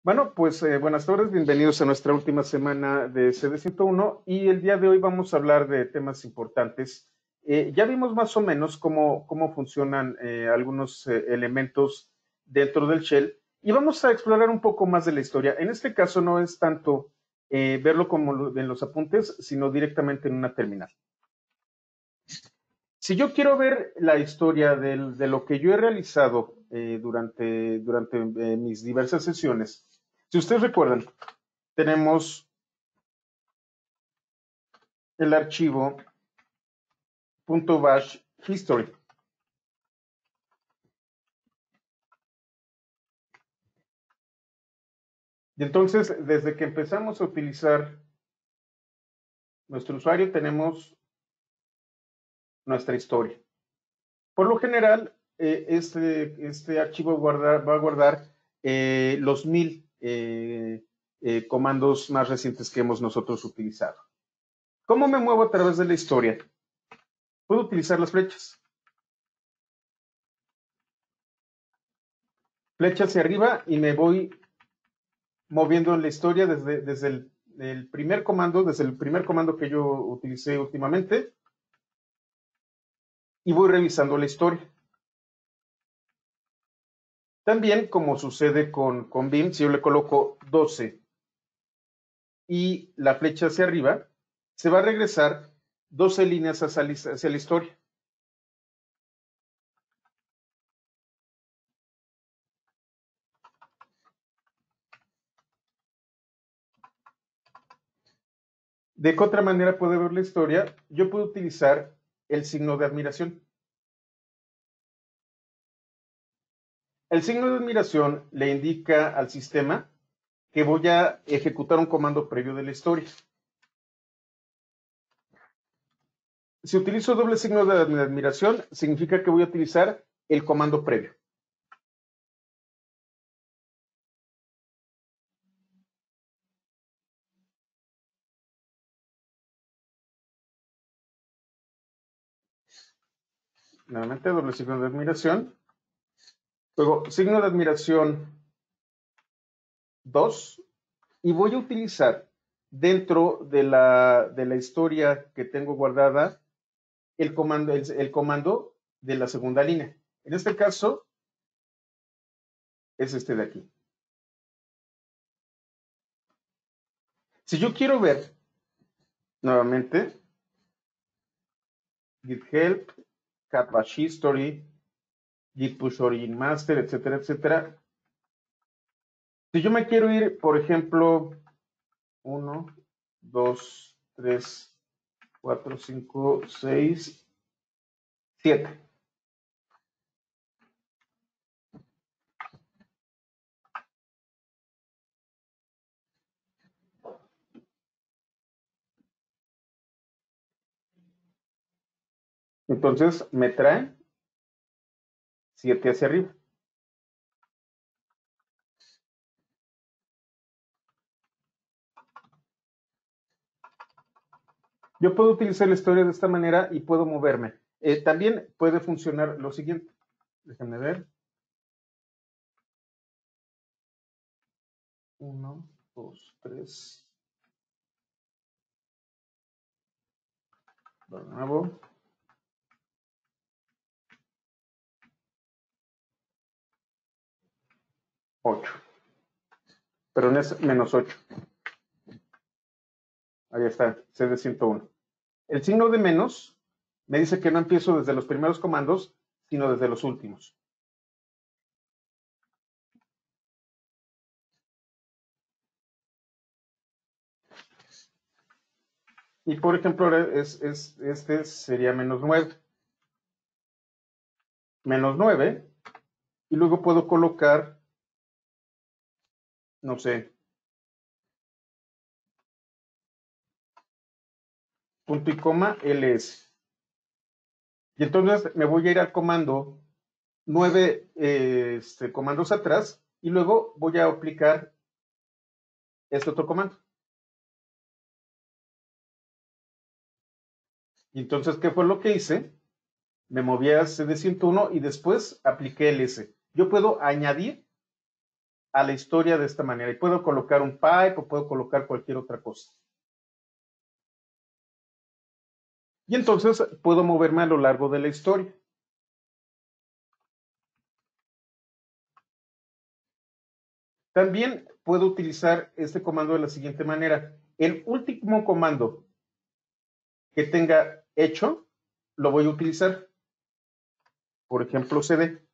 Bueno, pues buenas tardes, bienvenidos a nuestra última semana de CD101 y el día de hoy vamos a hablar de temas importantes. Ya vimos más o menos cómo funcionan algunos elementos dentro del shell y vamos a explorar un poco más de la historia. En este caso no es tanto verlo como en los apuntes, sino directamente en una terminal. Si yo quiero ver la historia de lo que yo he realizado durante mis diversas sesiones, si ustedes recuerdan, tenemos el archivo .bash history. Y entonces, desde que empezamos a utilizar nuestro usuario, tenemos nuestra historia. Por lo general, este archivo va a guardar los 1000 comandos más recientes que hemos nosotros utilizado. ¿Cómo me muevo a través de la historia? Puedo utilizar las flechas. Flecha hacia arriba y me voy moviendo en la historia desde el primer comando, desde el primer comando que yo utilicé últimamente, y voy revisando la historia. También, como sucede con Vim, si yo le coloco 12 y la flecha hacia arriba, se va a regresar 12 líneas hacia la historia. ¿De qué otra manera puedo ver la historia? Yo puedo utilizar el signo de admiración. El signo de admiración le indica al sistema que voy a ejecutar un comando previo de la historia. Si utilizo doble signo de admiración, significa que voy a utilizar el comando previo. Nuevamente, doble signo de admiración. Luego, signo de admiración 2. Y voy a utilizar dentro de la historia que tengo guardada el comando de la segunda línea. En este caso, es este de aquí. Si yo quiero ver, nuevamente, git help, cat bash history, git push origin master, etcétera, etcétera. Si yo me quiero ir, por ejemplo, 1, 2, 3, 4, 5, 6, 7. Entonces me trae 7 hacia arriba. Yo puedo utilizar la historia de esta manera y puedo moverme. También puede funcionar lo siguiente. Déjenme ver. 1, 2, 3. De nuevo. 8. Pero no es menos 8. Ahí está, CD101. El signo de menos me dice que no empiezo desde los primeros comandos, sino desde los últimos. Y por ejemplo, este sería menos 9. Menos 9. Y luego puedo colocar, no sé, punto y coma ls. Y entonces me voy a ir al comando 9 comandos atrás y luego voy a aplicar este otro comando. Y entonces, ¿qué fue lo que hice? Me moví a CD101 y después apliqué ls. Yo puedo añadir a la historia de esta manera. Y puedo colocar un pipe o puedo colocar cualquier otra cosa. Y entonces puedo moverme a lo largo de la historia. También puedo utilizar este comando de la siguiente manera. El último comando que tenga hecho, lo voy a utilizar. Por ejemplo, cd.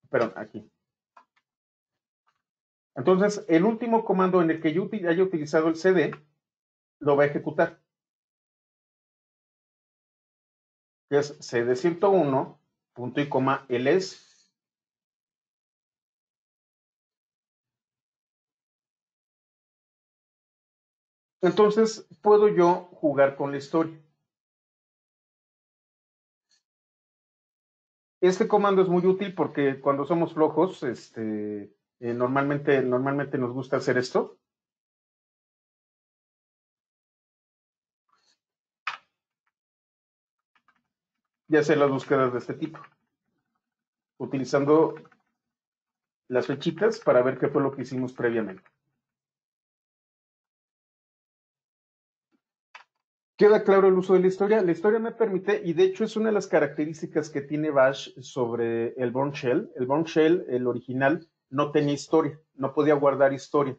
Perdón, aquí. Entonces, el último comando en el que yo haya utilizado el cd, lo va a ejecutar. Que es cd101, punto y coma, ls. Entonces, puedo yo jugar con la historia. Este comando es muy útil porque cuando somos flojos, normalmente nos gusta hacer esto. Y hacer las búsquedas de este tipo, utilizando las flechitas para ver qué fue lo que hicimos previamente. ¿Queda claro el uso de la historia? La historia me permite, y de hecho es una de las características que tiene Bash sobre el Bourne Shell. El Bourne Shell, el original, no tenía historia, no podía guardar historia.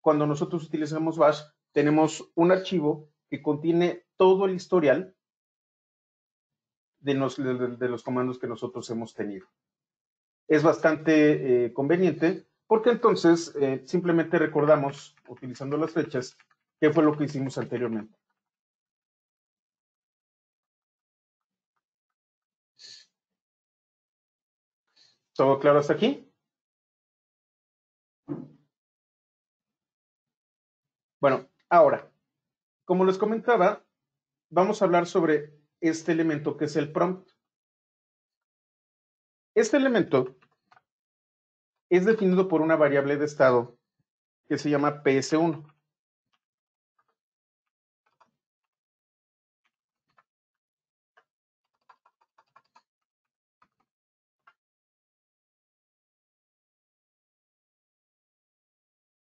Cuando nosotros utilizamos Bash, tenemos un archivo que contiene todo el historial de los comandos que nosotros hemos tenido. Es bastante conveniente porque entonces simplemente recordamos, utilizando las fechas, qué fue lo que hicimos anteriormente. ¿Todo claro hasta aquí? Bueno, ahora, como les comentaba, vamos a hablar sobre este elemento que es el prompt. Este elemento es definido por una variable de estado que se llama ps1.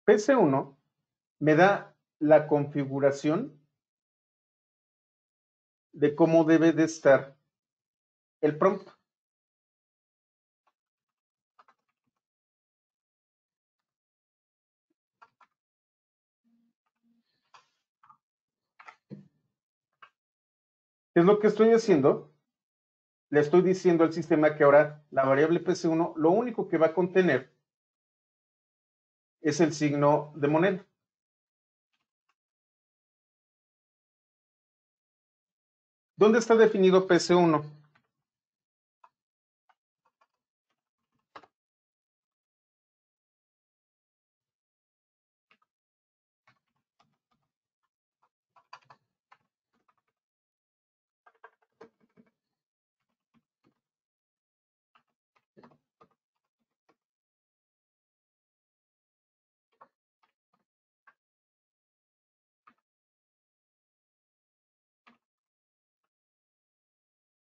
ps1 me da la configuración de cómo debe de estar el prompt. ¿Qué es lo que estoy haciendo? Le estoy diciendo al sistema que ahora la variable ps1 lo único que va a contener es el signo de moneda. ¿Dónde está definido ps1?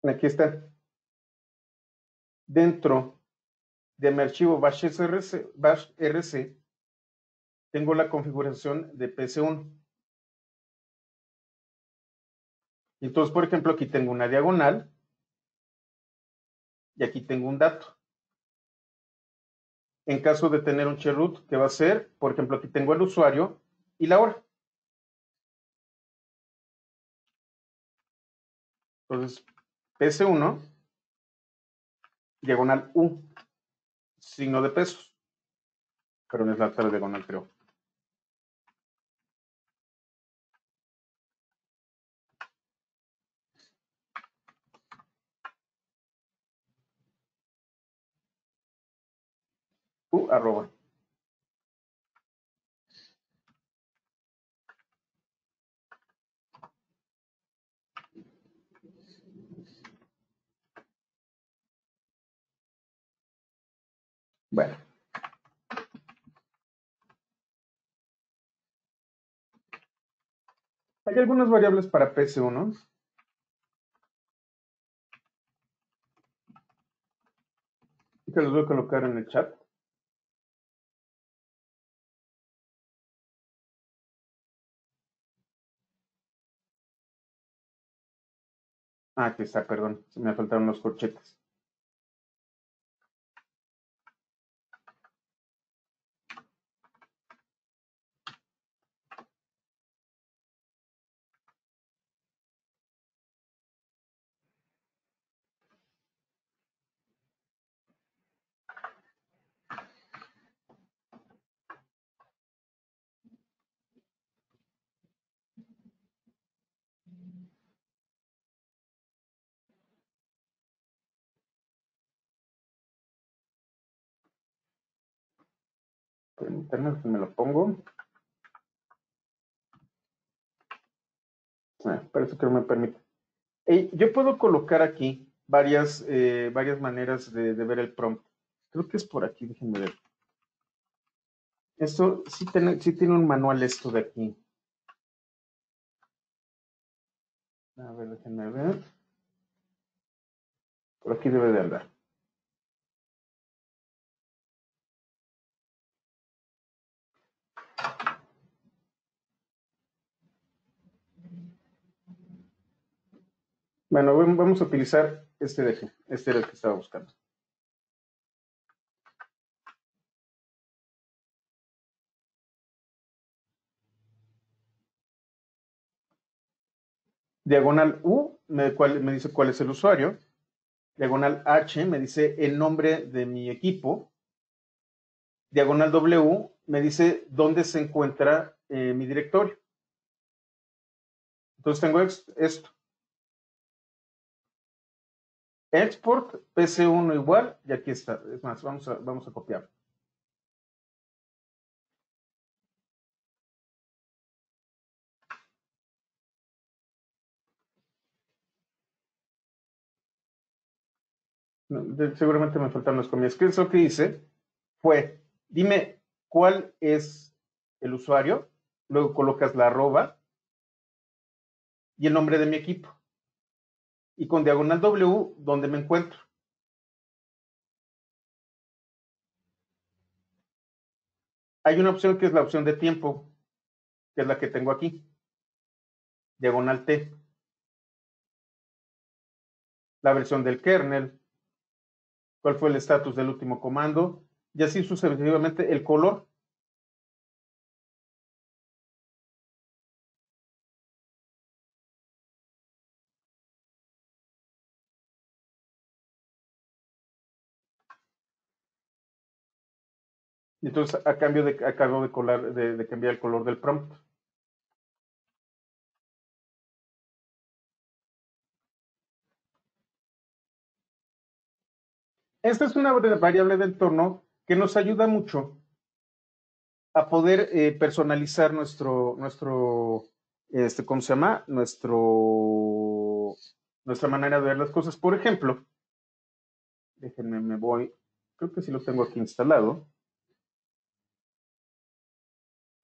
Aquí está. Dentro de mi archivo bash.rc tengo la configuración de ps1. Entonces, por ejemplo, aquí tengo una diagonal y aquí tengo un dato. En caso de tener un chroot, ¿qué va a ser? Por ejemplo, aquí tengo el usuario y la hora. Entonces, ps1, diagonal u, signo de pesos. Pero no es la otra diagonal, creo. U arroba. Bueno. Hay algunas variables para ps1 que los voy a colocar en el chat. Ah, aquí está, perdón, se me faltaron los corchetes. Permítanme que me lo pongo. Parece que no me permite. Yo puedo colocar aquí varias maneras de ver el prompt. Creo que es por aquí, déjenme ver. Esto sí tiene un manual esto de aquí. A ver, déjenme ver. Por aquí debe de andar. Bueno, vamos a utilizar este de aquí. Este era el que estaba buscando. Diagonal U me dice cuál es el usuario. Diagonal H me dice el nombre de mi equipo. Diagonal W me dice dónde se encuentra mi directorio. Entonces tengo esto. Export PC1 igual, y aquí está. Es más, vamos a copiar. No, seguramente me faltan las comillas. ¿Qué es lo que hice? Fue, dime cuál es el usuario, luego colocas la arroba y el nombre de mi equipo. Y con diagonal W, ¿dónde me encuentro? Hay una opción que es la opción de tiempo, que es la que tengo aquí. Diagonal T. La versión del kernel, cuál fue el estatus del último comando, y así sucesivamente el color. Y entonces, acabo de cambiar el color del prompt. Esta es una variable de entorno que nos ayuda mucho a poder personalizar ¿cómo se llama? Nuestra manera de ver las cosas. Por ejemplo, déjenme, me voy, creo que sí lo tengo aquí instalado.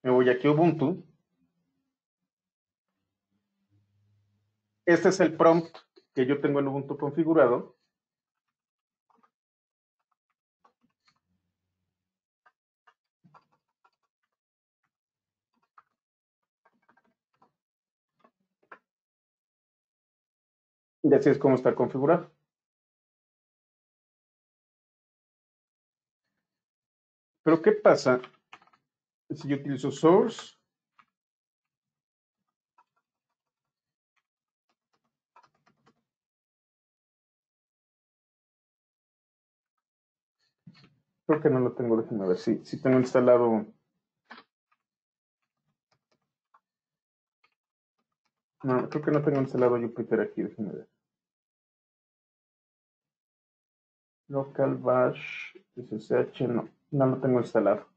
Me voy aquí a Ubuntu. Este es el prompt que yo tengo en Ubuntu configurado. Y así es como está configurado. Pero ¿qué pasa si yo utilizo source? Creo que no lo tengo, déjenme ver si tengo instalado. No, creo que no tengo instalado Jupyter aquí, déjenme ver. Local bash ssh, no lo tengo instalado.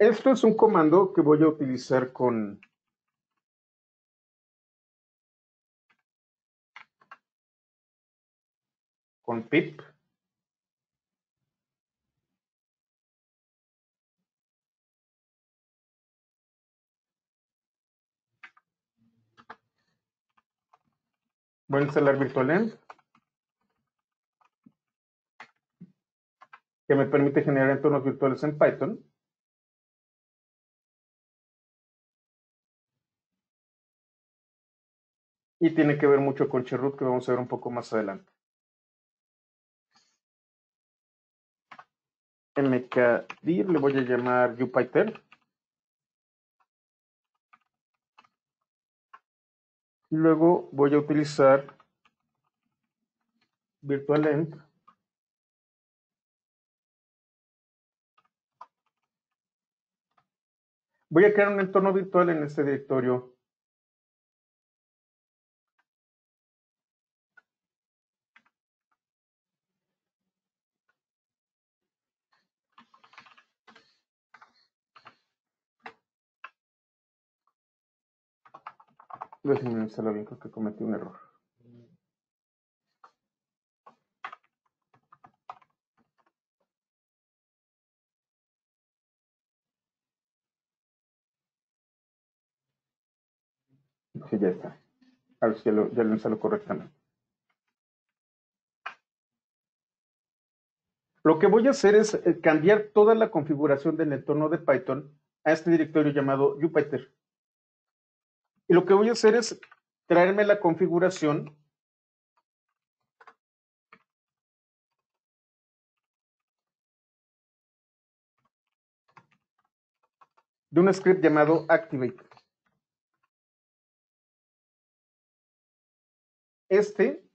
Esto es un comando que voy a utilizar con pip. Voy a instalar virtualenv, que me permite generar entornos virtuales en Python. y tiene que ver mucho con Chroot, que vamos a ver un poco más adelante. mkdir le voy a llamar Jupyter. Y luego voy a utilizar virtualenv. Voy a crear un entorno virtual en este directorio. Déjenme instalar bien, creo que cometí un error. Sí, ya está. A ver si ya lo instalo correctamente. Lo que voy a hacer es cambiar toda la configuración del entorno de Python a este directorio llamado Jupyter. Y lo que voy a hacer es traerme la configuración de un script llamado activate. Este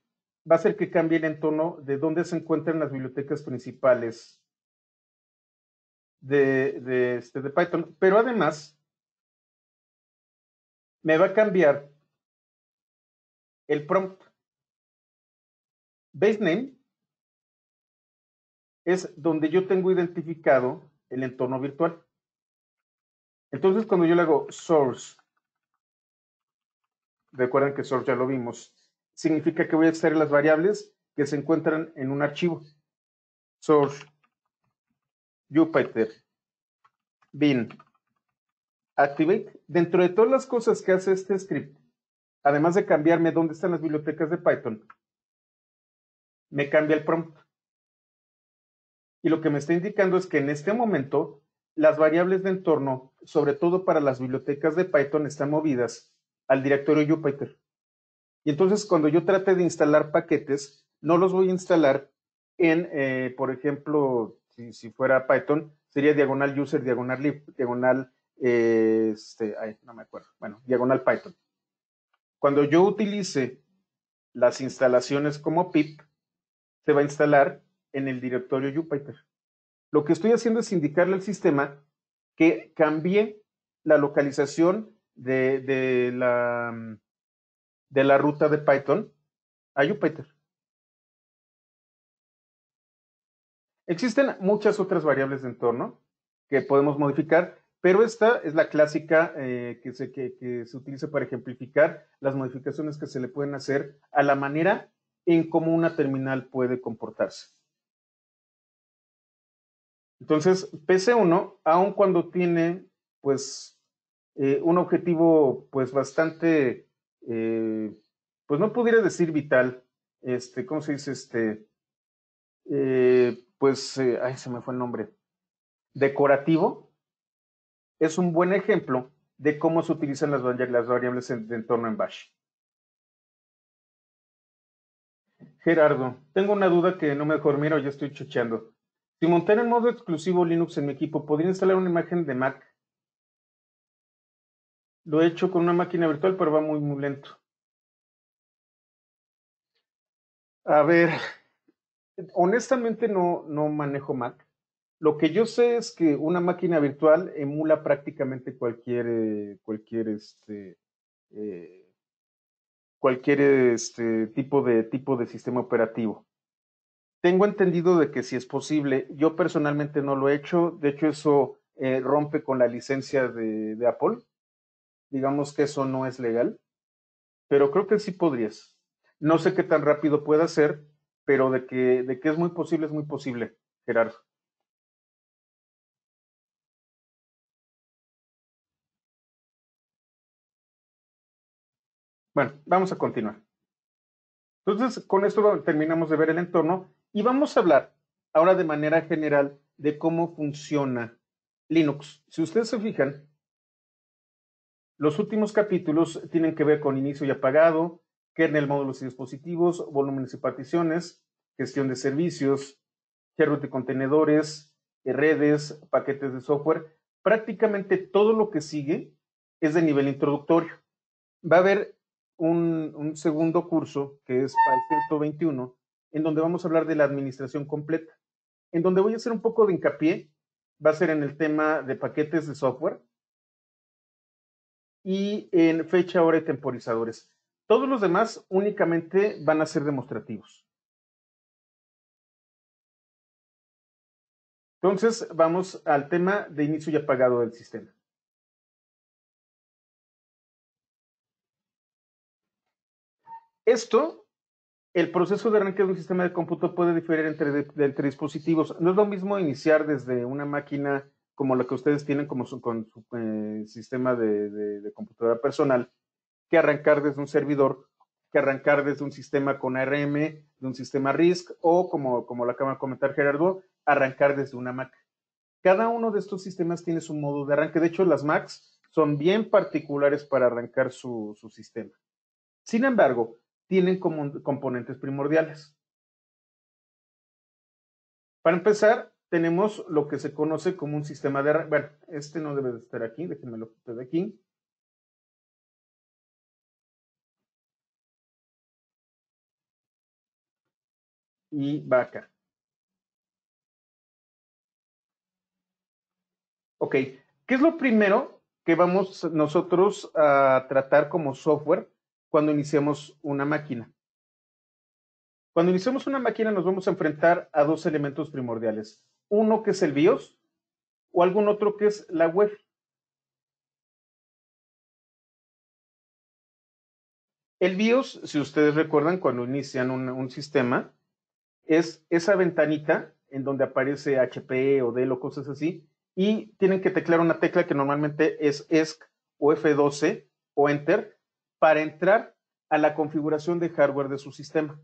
va a hacer que cambie el entorno de donde se encuentran las bibliotecas principales de Python, pero además me va a cambiar el prompt. Base name es donde yo tengo identificado el entorno virtual. Entonces, cuando yo le hago source, recuerden que source ya lo vimos, significa que voy a extraer las variables que se encuentran en un archivo. Source, Jupyter, bin, activate. Dentro de todas las cosas que hace este script, además de cambiarme dónde están las bibliotecas de Python, me cambia el prompt. Y lo que me está indicando es que en este momento las variables de entorno, sobre todo para las bibliotecas de Python, están movidas al directorio Jupyter. Y entonces cuando yo trate de instalar paquetes, no los voy a instalar en, por ejemplo, si fuera Python, sería diagonal user, diagonal lib, diagonal, no me acuerdo, bueno, diagonal Python. Cuando yo utilice las instalaciones como pip, se va a instalar en el directorio Jupyter. Lo que estoy haciendo es indicarle al sistema que cambie la localización de la ruta de Python a Jupyter. Existen muchas otras variables de entorno que podemos modificar, pero esta es la clásica que se utiliza para ejemplificar las modificaciones que se le pueden hacer a la manera en cómo una terminal puede comportarse. Entonces, PC1, aun cuando tiene, pues, un objetivo, pues, bastante, pues, no pudiera decir vital, ¿cómo se dice? Ay, se me fue el nombre, decorativo, es un buen ejemplo de cómo se utilizan las variables de entorno en Bash. Gerardo, tengo una duda que no me dejó dormir o ya estoy chocheando. Si montara en modo exclusivo Linux en mi equipo, ¿podría instalar una imagen de Mac? Lo he hecho con una máquina virtual, pero va muy, muy lento. A ver, honestamente no manejo Mac. Lo que yo sé es que una máquina virtual emula prácticamente cualquier tipo de sistema operativo. Tengo entendido de que si es posible, yo personalmente no lo he hecho, de hecho eso rompe con la licencia de Apple, digamos que eso no es legal, pero creo que sí podrías. No sé qué tan rápido pueda ser, pero de que es muy posible, Gerardo. Bueno, vamos a continuar. Entonces, con esto terminamos de ver el entorno y vamos a hablar ahora de manera general de cómo funciona Linux. Si ustedes se fijan, los últimos capítulos tienen que ver con inicio y apagado, kernel, módulos y dispositivos, volúmenes y particiones, gestión de servicios, hardware de contenedores, redes, paquetes de software. Prácticamente todo lo que sigue es de nivel introductorio. Va a haber un segundo curso, que es para el 121, en donde vamos a hablar de la administración completa. En donde voy a hacer un poco de hincapié, va a ser en el tema de paquetes de software y en fecha, hora y temporizadores. Todos los demás únicamente van a ser demostrativos. Entonces, vamos al tema de inicio y apagado del sistema. Esto, el proceso de arranque de un sistema de cómputo puede diferir entre dispositivos. No es lo mismo iniciar desde una máquina como la que ustedes tienen con su sistema de computadora personal, que arrancar desde un servidor, que arrancar desde un sistema con ARM, de un sistema RISC, o como lo acaba de comentar Gerardo, arrancar desde una Mac. Cada uno de estos sistemas tiene su modo de arranque. De hecho, las Macs son bien particulares para arrancar su sistema. Sin embargo, tienen componentes primordiales. Para empezar, tenemos lo que se conoce como un sistema de arranque. Bueno, este no debe de estar aquí, déjenme lo quito de aquí. Y va acá. Ok, ¿qué es lo primero que vamos nosotros a tratar como software cuando iniciamos una máquina? Cuando iniciamos una máquina nos vamos a enfrentar a dos elementos primordiales. Uno que es el BIOS o algún otro que es la UEFI. El BIOS, si ustedes recuerdan, cuando inician un sistema, es esa ventanita en donde aparece HP o Dell o cosas así, y tienen que teclear una tecla que normalmente es ESC o F12 o Enter para entrar a la configuración de hardware de su sistema.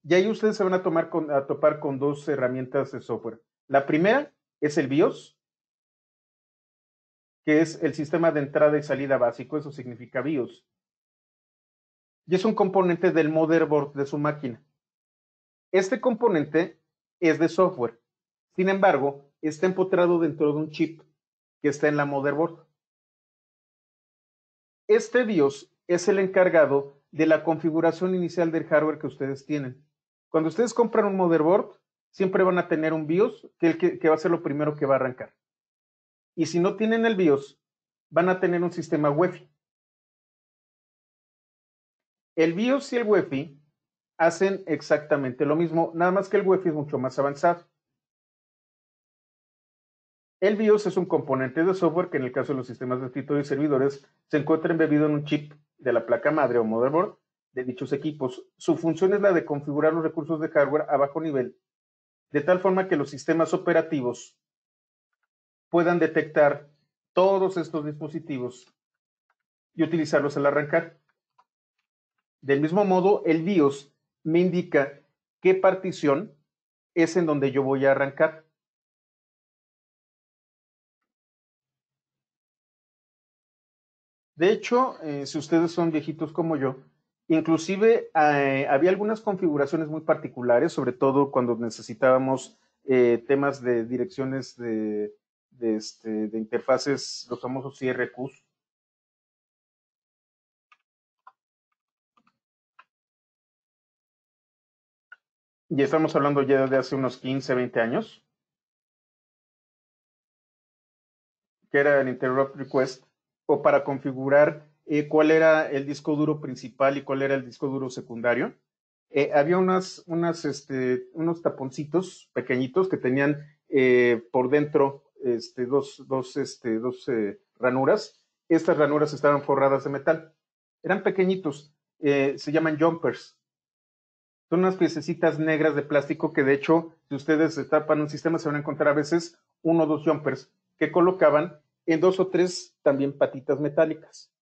Y ahí ustedes se van a topar con dos herramientas de software. La primera es el BIOS, que es el sistema de entrada y salida básico, eso significa BIOS. Y es un componente del motherboard de su máquina. Este componente es de software. Sin embargo, está empotrado dentro de un chip que está en la motherboard. Este BIOS es el encargado de la configuración inicial del hardware que ustedes tienen. Cuando ustedes compran un motherboard, siempre van a tener un BIOS que va a ser lo primero que va a arrancar. Y si no tienen el BIOS, van a tener un sistema UEFI. El BIOS y el UEFI hacen exactamente lo mismo, nada más que el UEFI es mucho más avanzado. El BIOS es un componente de software que en el caso de los sistemas de escritorio y servidores se encuentra embebido en un chip de la placa madre o motherboard de dichos equipos. Su función es la de configurar los recursos de hardware a bajo nivel, de tal forma que los sistemas operativos puedan detectar todos estos dispositivos y utilizarlos al arrancar. Del mismo modo, el BIOS me indica qué partición es en donde yo voy a arrancar. De hecho, si ustedes son viejitos como yo, inclusive había algunas configuraciones muy particulares, sobre todo cuando necesitábamos temas de direcciones de interfaces, los famosos IRQs. Y estamos hablando ya de hace unos 15, 20 años, que era el Interrupt Request, o para configurar cuál era el disco duro principal y cuál era el disco duro secundario. Había unos taponcitos pequeñitos que tenían por dentro dos ranuras. Estas ranuras estaban forradas de metal. Eran pequeñitos, se llaman jumpers. Son unas piececitas negras de plástico que de hecho, si ustedes tapan un sistema, se van a encontrar a veces uno o dos jumpers que colocaban en dos o tres también patitas metálicas.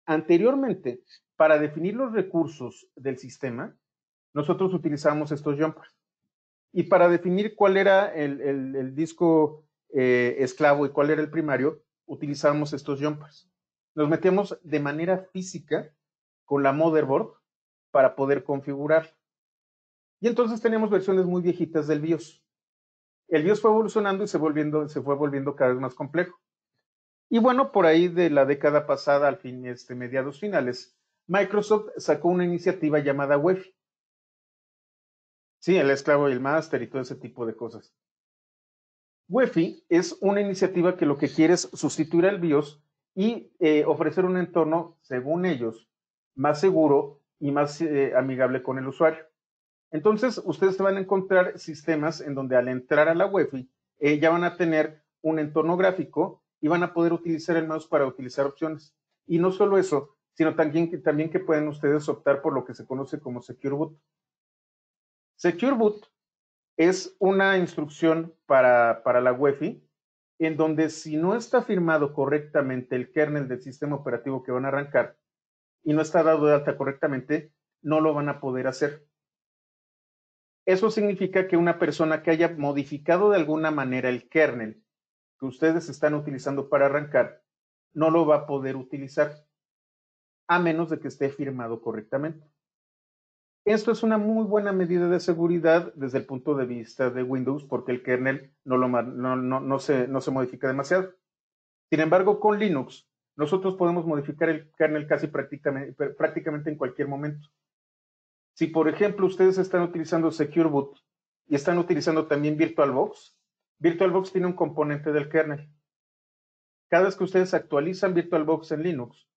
Anteriormente, para definir los recursos del sistema, nosotros utilizamos estos jumpers. Y para definir cuál era el disco esclavo y cuál era el primario, utilizamos estos jumpers. Nos metíamos de manera física con la motherboard para poder configurar. Y entonces teníamos versiones muy viejitas del BIOS. El BIOS fue evolucionando y se fue volviendo cada vez más complejo. Y bueno, por ahí de la década pasada, al fin, mediados finales, Microsoft sacó una iniciativa llamada UEFI. Sí, el esclavo y el máster y todo ese tipo de cosas. UEFI es una iniciativa que lo que quiere es sustituir al BIOS y ofrecer un entorno, según ellos, más seguro y más amigable con el usuario. Entonces, ustedes van a encontrar sistemas en donde al entrar a la UEFI ya van a tener un entorno gráfico y van a poder utilizar el mouse para utilizar opciones. Y no solo eso, sino también que pueden ustedes optar por lo que se conoce como Secure Boot. Secure Boot es una instrucción para la UEFI en donde si no está firmado correctamente el kernel del sistema operativo que van a arrancar y no está dado de alta correctamente, no lo van a poder hacer. Eso significa que una persona que haya modificado de alguna manera el kernel que ustedes están utilizando para arrancar, no lo va a poder utilizar, a menos de que esté firmado correctamente. Esto es una muy buena medida de seguridad desde el punto de vista de Windows, porque el kernel no se modifica demasiado. Sin embargo, con Linux, nosotros podemos modificar el kernel casi prácticamente en cualquier momento. Si, por ejemplo, ustedes están utilizando Secure Boot y están utilizando también VirtualBox, VirtualBox tiene un componente del kernel. Cada vez que ustedes actualizan VirtualBox en Linux,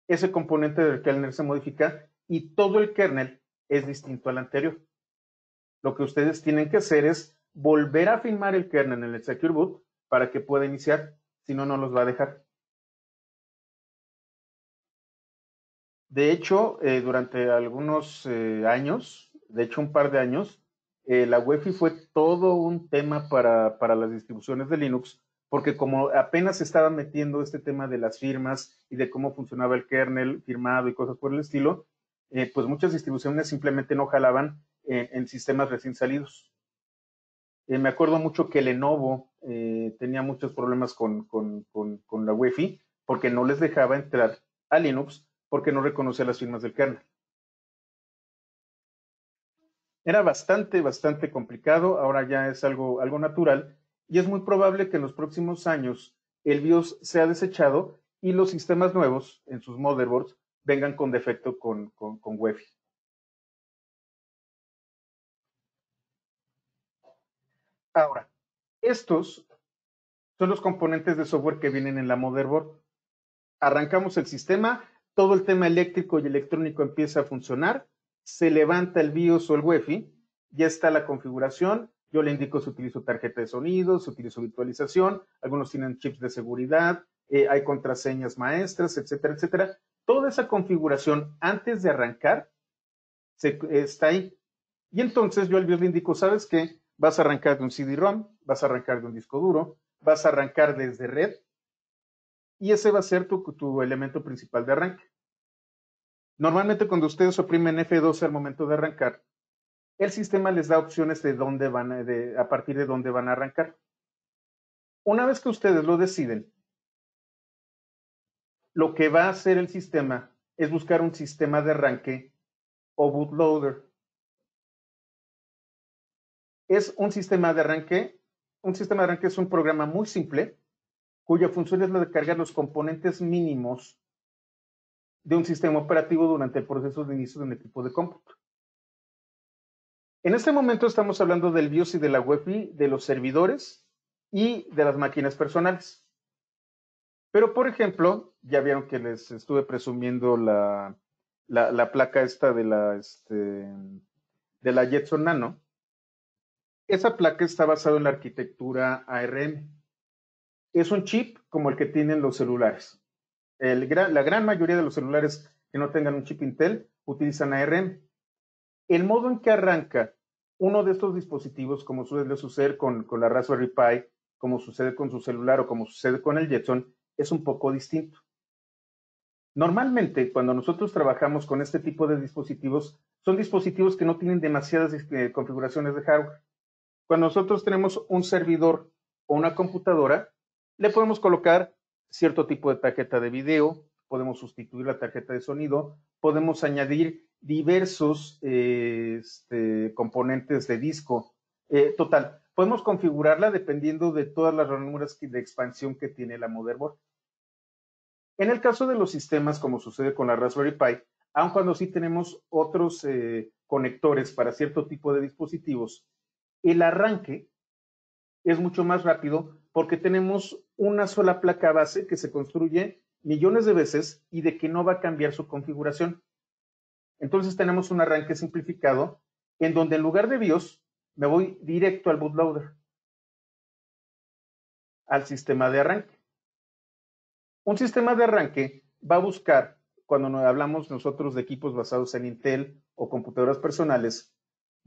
ese componente del kernel se modifica y todo el kernel es distinto al anterior. Lo que ustedes tienen que hacer es volver a firmar el kernel en el Secure Boot para que pueda iniciar, si no, no los va a dejar. De hecho, durante algunos años, de hecho un par de años, la UEFI fue todo un tema para las distribuciones de Linux, porque como apenas se estaba metiendo este tema de las firmas y de cómo funcionaba el kernel firmado y cosas por el estilo, pues muchas distribuciones simplemente no jalaban en sistemas recién salidos. Me acuerdo mucho que Lenovo tenía muchos problemas con la UEFI porque no les dejaba entrar a Linux porque no reconocía las firmas del kernel. Era bastante complicado, ahora ya es algo natural y es muy probable que en los próximos años el BIOS sea desechado y los sistemas nuevos en sus motherboards vengan con defecto con UEFI. Ahora, estos son los componentes de software que vienen en la motherboard. Arrancamos el sistema, todo el tema eléctrico y electrónico empieza a funcionar, se levanta el BIOS o el UEFI, ya está la configuración, yo le indico si utilizo tarjeta de sonido, si utilizo virtualización, algunos tienen chips de seguridad, hay contraseñas maestras, etcétera, etcétera. Toda esa configuración antes de arrancar está ahí. Y entonces yo al BIOS le indico, ¿sabes qué? Vas a arrancar de un CD-ROM, vas a arrancar de un disco duro, vas a arrancar desde red, y ese va a ser tu elemento principal de arranque. Normalmente cuando ustedes oprimen F12 al momento de arrancar, el sistema les da opciones de dónde a partir de dónde van a arrancar. Una vez que ustedes lo deciden, lo que va a hacer el sistema es buscar un sistema de arranque o bootloader. Es un sistema de arranque. Un sistema de arranque es un programa muy simple cuya función es la de cargar los componentes mínimos de un sistema operativo durante el proceso de inicio de un equipo de cómputo. En este momento estamos hablando del BIOS y de la UEFI, de los servidores y de las máquinas personales. Pero, por ejemplo, ya vieron que les estuve presumiendo la placa esta de la Jetson Nano. Esa placa está basada en la arquitectura ARM. Es un chip como el que tienen los celulares. La gran mayoría de los celulares que no tengan un chip Intel utilizan ARM. El modo en que arranca uno de estos dispositivos, como suele suceder con la Raspberry Pi, como sucede con su celular o como sucede con el Jetson, es un poco distinto. Normalmente, cuando nosotros trabajamos con este tipo de dispositivos, son dispositivos que no tienen demasiadas configuraciones de hardware. Cuando nosotros tenemos un servidor o una computadora, le podemos colocar cierto tipo de tarjeta de video, podemos sustituir la tarjeta de sonido, podemos añadir diversos componentes de disco. Total, podemos configurarla dependiendo de todas las ranuras de expansión que tiene la motherboard. En el caso de los sistemas, como sucede con la Raspberry Pi, aun cuando sí tenemos otros conectores para cierto tipo de dispositivos, el arranque es mucho más rápido porque tenemos una sola placa base que se construye millones de veces y de que no va a cambiar su configuración. Entonces tenemos un arranque simplificado en donde en lugar de BIOS me voy directo al bootloader, al sistema de arranque. Un sistema de arranque va a buscar, cuando hablamos nosotros de equipos basados en Intel o computadoras personales,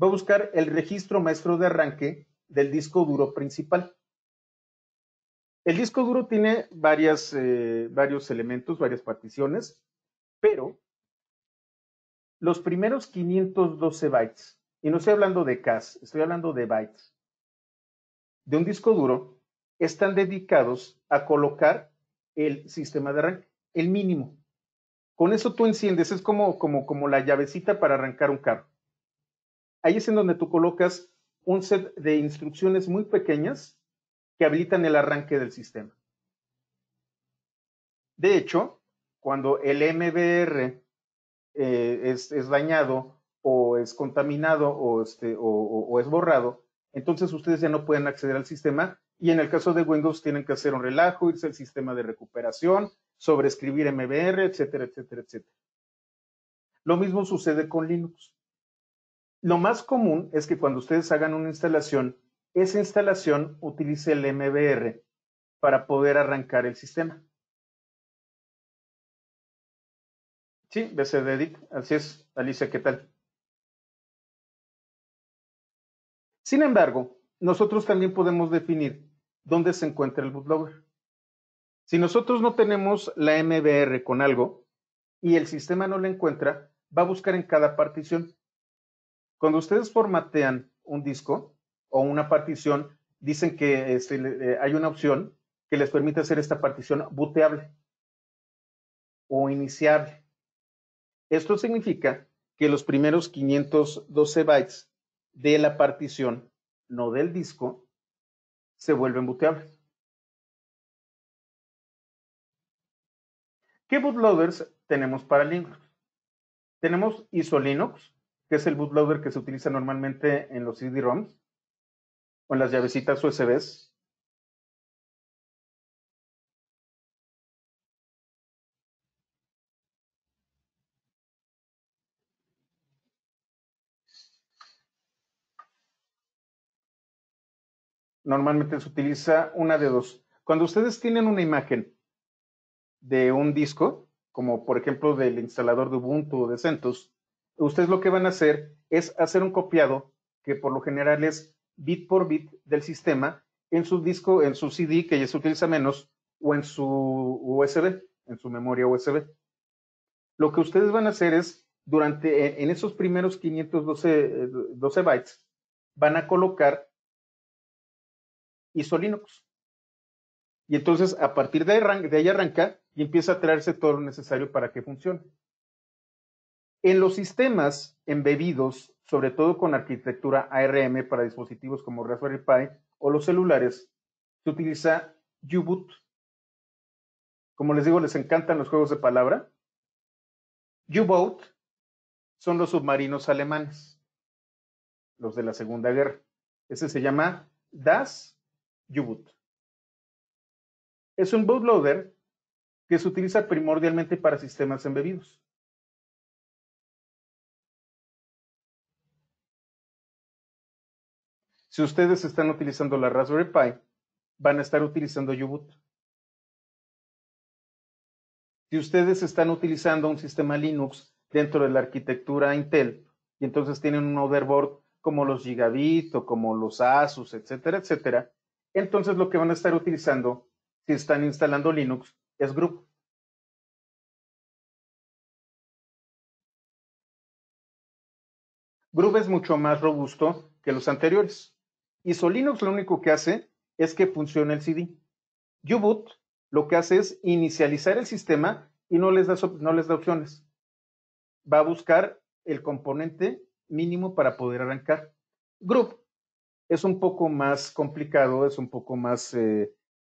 va a buscar el registro maestro de arranque del disco duro principal. El disco duro tiene varios elementos, varias particiones, pero los primeros 512 bytes, y no estoy hablando de Ks, estoy hablando de bytes, de un disco duro, están dedicados a colocar el sistema de arranque, el mínimo. Con eso tú enciendes, es como la llavecita para arrancar un carro. Ahí es en donde tú colocas un set de instrucciones muy pequeñas que habilitan el arranque del sistema. De hecho, cuando el MBR es dañado o es contaminado o es borrado, entonces ustedes ya no pueden acceder al sistema y en el caso de Windows tienen que hacer un relajo, irse al sistema de recuperación, sobreescribir MBR, etcétera, etcétera, etcétera. Lo mismo sucede con Linux. Lo más común es que cuando ustedes hagan una instalación, esa instalación utilice el MBR para poder arrancar el sistema. Sí, BCDedit, así es. Alicia, ¿qué tal? Sin embargo, nosotros también podemos definir dónde se encuentra el bootloader. Si nosotros no tenemos la MBR con algo y el sistema no la encuentra, va a buscar en cada partición. Cuando ustedes formatean un disco o una partición, dicen que hay una opción que les permite hacer esta partición booteable o iniciable. Esto significa que los primeros 512 bytes de la partición, no del disco, se vuelven booteables. ¿Qué bootloaders tenemos para Linux? Tenemos ISO-Linux, que es el bootloader que se utiliza normalmente en los CD-ROMs o en las llavecitas USBs. Normalmente se utiliza una de dos. Cuando ustedes tienen una imagen de un disco, como por ejemplo del instalador de Ubuntu o de CentOS, ustedes lo que van a hacer es hacer un copiado que por lo general es bit por bit del sistema en su disco, en su CD, que ya se utiliza menos, o en su USB, en su memoria USB. Lo que ustedes van a hacer es, en esos primeros 512 bytes, van a colocar ISO-Linux. Y entonces, a partir de ahí arranca y empieza a traerse todo lo necesario para que funcione. En los sistemas embebidos, sobre todo con arquitectura ARM para dispositivos como Raspberry Pi o los celulares, se utiliza U-Boot. Como les digo, les encantan los juegos de palabra. U-Boot son los submarinos alemanes, los de la Segunda Guerra. Ese se llama Das U-Boot. Es un bootloader que se utiliza primordialmente para sistemas embebidos. Si ustedes están utilizando la Raspberry Pi, van a estar utilizando U-Boot. Si ustedes están utilizando un sistema Linux dentro de la arquitectura Intel, y entonces tienen un motherboard como los Gigabit o como los Asus, etcétera, etcétera, entonces lo que van a estar utilizando, si están instalando Linux, es Grub. Grub es mucho más robusto que los anteriores. ISO-Linux lo único que hace es que funcione el CD. U-Boot lo que hace es inicializar el sistema y no les da opciones. Va a buscar el componente mínimo para poder arrancar. Group es un poco más complicado, es un poco más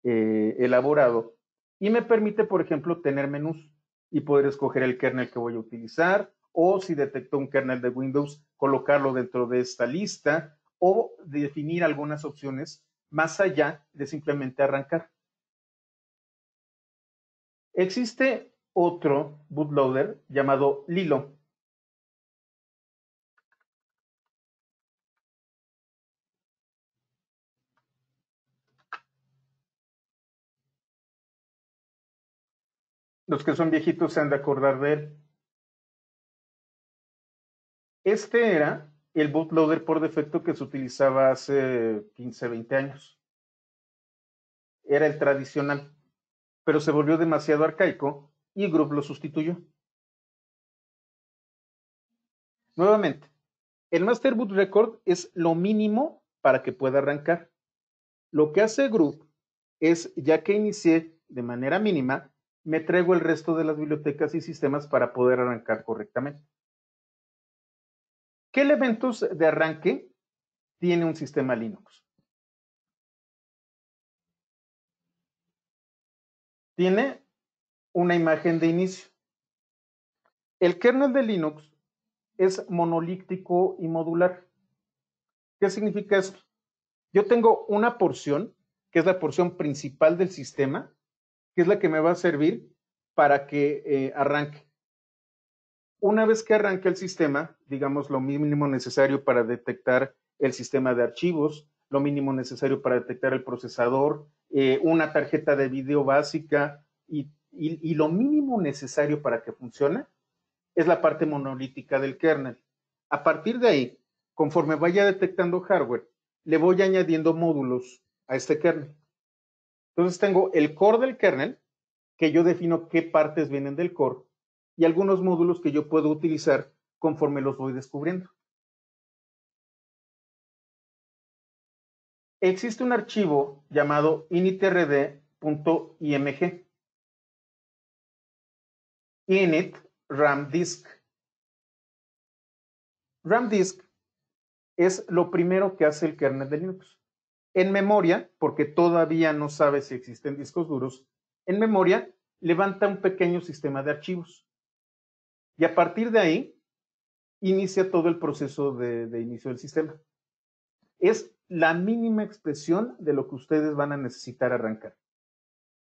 elaborado y me permite, por ejemplo, tener menús y poder escoger el kernel que voy a utilizar, o si detecto un kernel de Windows, colocarlo dentro de esta lista, o definir algunas opciones más allá de simplemente arrancar. Existe otro bootloader llamado Lilo. Los que son viejitos se han de acordar de él. Este era el bootloader por defecto que se utilizaba hace 15, 20 años. Era el tradicional, pero se volvió demasiado arcaico y Group lo sustituyó. Nuevamente, el Master Boot Record es lo mínimo para que pueda arrancar. Lo que hace Group es, ya que inicié de manera mínima, me traigo el resto de las bibliotecas y sistemas para poder arrancar correctamente. ¿Qué elementos de arranque tiene un sistema Linux? Tiene una imagen de inicio. El kernel de Linux es monolítico y modular. ¿Qué significa esto? Yo tengo una porción, que es la porción principal del sistema, que es la que me va a servir para que arranque. Una vez que arranque el sistema, digamos lo mínimo necesario para detectar el sistema de archivos, lo mínimo necesario para detectar el procesador, una tarjeta de video básica y lo mínimo necesario para que funcione, es la parte monolítica del kernel. A partir de ahí, conforme vaya detectando hardware, le voy añadiendo módulos a este kernel. Entonces tengo el core del kernel, que yo defino qué partes vienen del core, y algunos módulos que yo puedo utilizar conforme los voy descubriendo. Existe un archivo llamado initrd.img. Init RAM disk. RAM disk es lo primero que hace el kernel de Linux. En memoria, porque todavía no sabe si existen discos duros, en memoria levanta un pequeño sistema de archivos. Y a partir de ahí, inicia todo el proceso de inicio del sistema. Es la mínima expresión de lo que ustedes van a necesitar arrancar.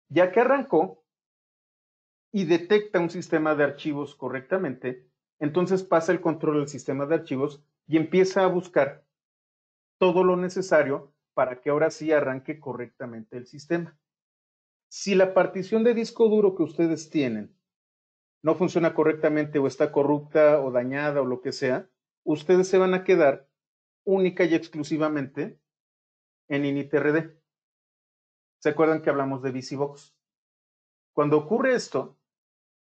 Ya que arrancó y detecta un sistema de archivos correctamente, entonces pasa el control del sistema de archivos y empieza a buscar todo lo necesario para que ahora sí arranque correctamente el sistema. Si la partición de disco duro que ustedes tienen no funciona correctamente o está corrupta o dañada o lo que sea, ustedes se van a quedar única y exclusivamente en initrd. ¿Se acuerdan que hablamos de VisiBox? Cuando ocurre esto,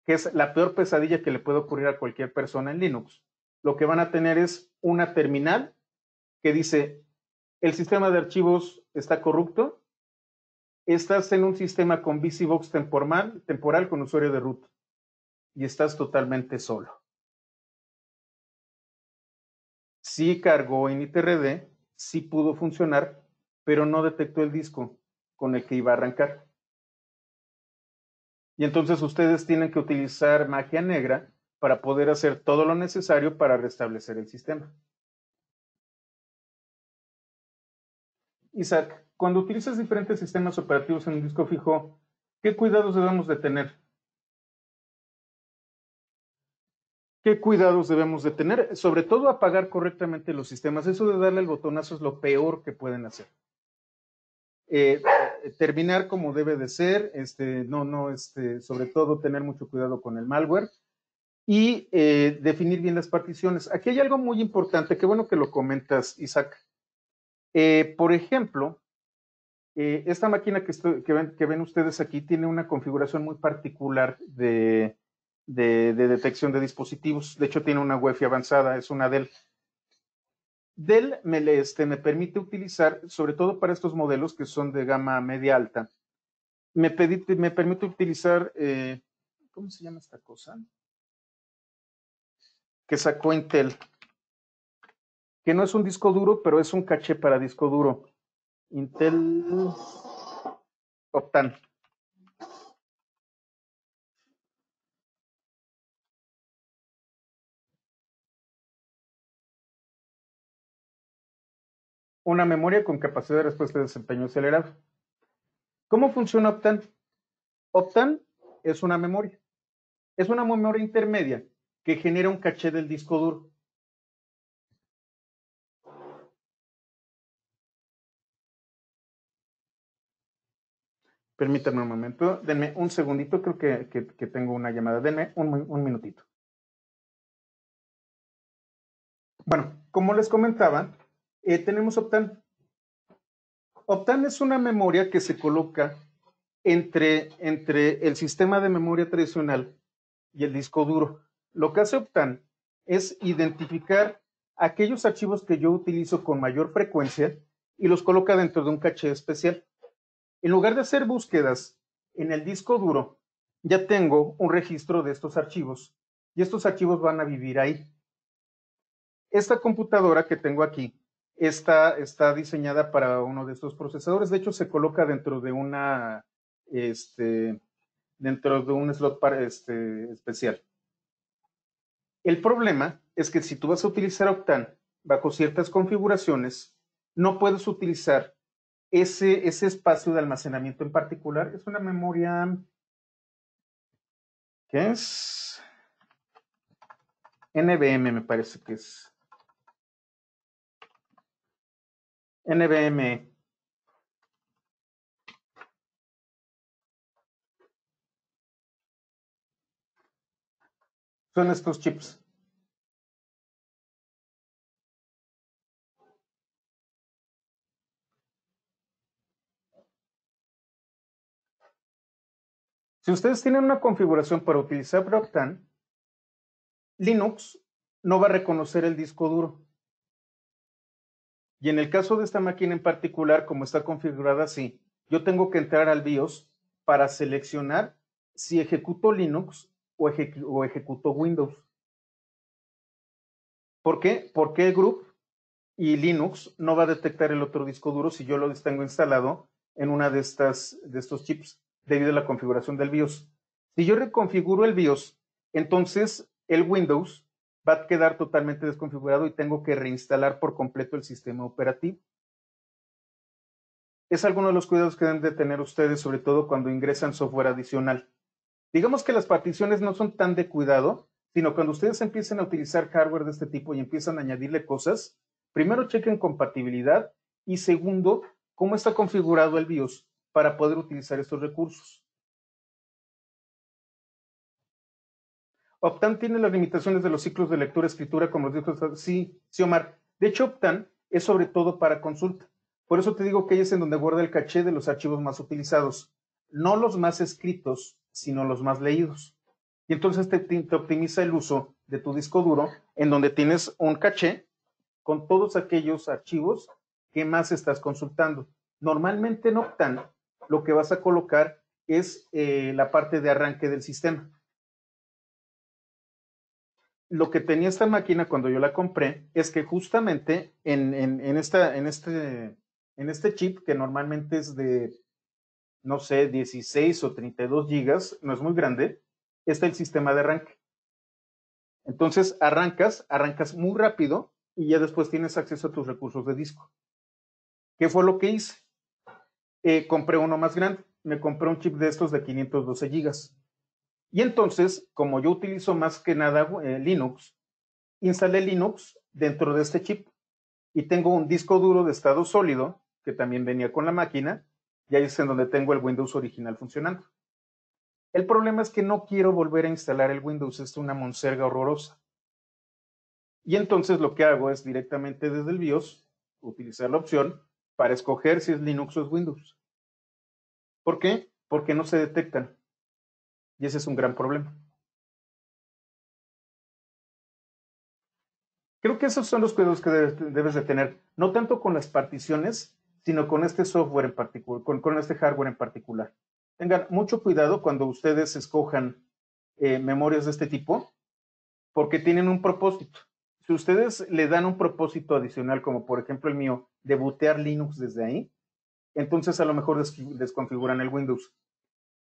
que es la peor pesadilla que le puede ocurrir a cualquier persona en Linux, lo que van a tener es una terminal que dice, el sistema de archivos está corrupto, estás en un sistema con VisiBox temporal con usuario de root y estás totalmente solo. Sí cargó initrd, sí pudo funcionar, pero no detectó el disco con el que iba a arrancar. Y entonces ustedes tienen que utilizar magia negra para poder hacer todo lo necesario para restablecer el sistema. Isaac, cuando utilizas diferentes sistemas operativos en un disco fijo, ¿qué cuidados debemos de tener? ¿Qué cuidados debemos de tener? Sobre todo apagar correctamente los sistemas. Eso de darle el botonazo es lo peor que pueden hacer. Terminar como debe de ser, sobre todo tener mucho cuidado con el malware y definir bien las particiones. Aquí hay algo muy importante, qué bueno que lo comentas, Isaac. Por ejemplo, esta máquina que ven ustedes aquí tiene una configuración muy particular de detección de dispositivos. De hecho, tiene una UEFI avanzada, es una Dell. Dell me permite utilizar, sobre todo para estos modelos que son de gama media alta, me permite utilizar ¿cómo se llama esta cosa? Que sacó Intel, que no es un disco duro, pero es un caché para disco duro. Intel Optane. Una memoria con capacidad de respuesta de desempeño acelerado. ¿Cómo funciona Optane? Optane es una memoria. Es una memoria intermedia que genera un caché del disco duro. Permítanme un momento, denme un segundito, creo que tengo una llamada, denme un minutito. Bueno, como les comentaba, tenemos Optane. Optane es una memoria que se coloca entre el sistema de memoria tradicional y el disco duro. Lo que hace Optane es identificar aquellos archivos que yo utilizo con mayor frecuencia y los coloca dentro de un caché especial. En lugar de hacer búsquedas en el disco duro, ya tengo un registro de estos archivos y estos archivos van a vivir ahí. Esta computadora que tengo aquí está diseñada para uno de estos procesadores. De hecho, se coloca dentro de un slot especial. El problema es que si tú vas a utilizar Optane bajo ciertas configuraciones, no puedes utilizar ese espacio de almacenamiento en particular. Es una memoria que es NVMe, me parece que es. NVMe. Son estos chips. Si ustedes tienen una configuración para utilizar Optane, Linux no va a reconocer el disco duro. Y en el caso de esta máquina en particular, como está configurada así, yo tengo que entrar al BIOS para seleccionar si ejecuto Linux o ejecuto Windows. ¿Por qué? Porque el group y Linux no va a detectar el otro disco duro si yo lo tengo instalado en una de estos chips debido a la configuración del BIOS. Si yo reconfiguro el BIOS, entonces el Windows va a quedar totalmente desconfigurado y tengo que reinstalar por completo el sistema operativo. Es alguno de los cuidados que deben de tener ustedes, sobre todo cuando ingresan software adicional. Digamos que las particiones no son tan de cuidado, sino cuando ustedes empiecen a utilizar hardware de este tipo y empiezan a añadirle cosas, primero chequen compatibilidad y segundo, cómo está configurado el BIOS para poder utilizar estos recursos. Optane tiene las limitaciones de los ciclos de lectura-escritura, como los dijo. Sí, Omar. De hecho, Optane es sobre todo para consulta. Por eso te digo que ahí es en donde guarda el caché de los archivos más utilizados. No los más escritos, sino los más leídos. Y entonces te optimiza el uso de tu disco duro, en donde tienes un caché con todos aquellos archivos que más estás consultando. Normalmente en Optane lo que vas a colocar es la parte de arranque del sistema. Lo que tenía esta máquina cuando yo la compré es que justamente en este chip, que normalmente es de, no sé, 16 o 32 gigas, no es muy grande, está el sistema de arranque. Entonces arrancas muy rápido y ya después tienes acceso a tus recursos de disco. ¿Qué fue lo que hice? Compré uno más grande, me compré un chip de estos de 512 gigas. Y entonces, como yo utilizo más que nada Linux, instalé Linux dentro de este chip y tengo un disco duro de estado sólido que también venía con la máquina y ahí es en donde tengo el Windows original funcionando. El problema es que no quiero volver a instalar el Windows, es una monserga horrorosa. Y entonces lo que hago es directamente desde el BIOS utilizar la opción para escoger si es Linux o es Windows. ¿Por qué? Porque no se detectan. Y ese es un gran problema. Creo que esos son los cuidados que debes de tener, no tanto con las particiones, sino con este software en particular, con este hardware en particular. Tengan mucho cuidado cuando ustedes escojan memorias de este tipo porque tienen un propósito. Si ustedes le dan un propósito adicional, como por ejemplo el mío, de bootear Linux desde ahí, entonces a lo mejor desconfiguran el Windows.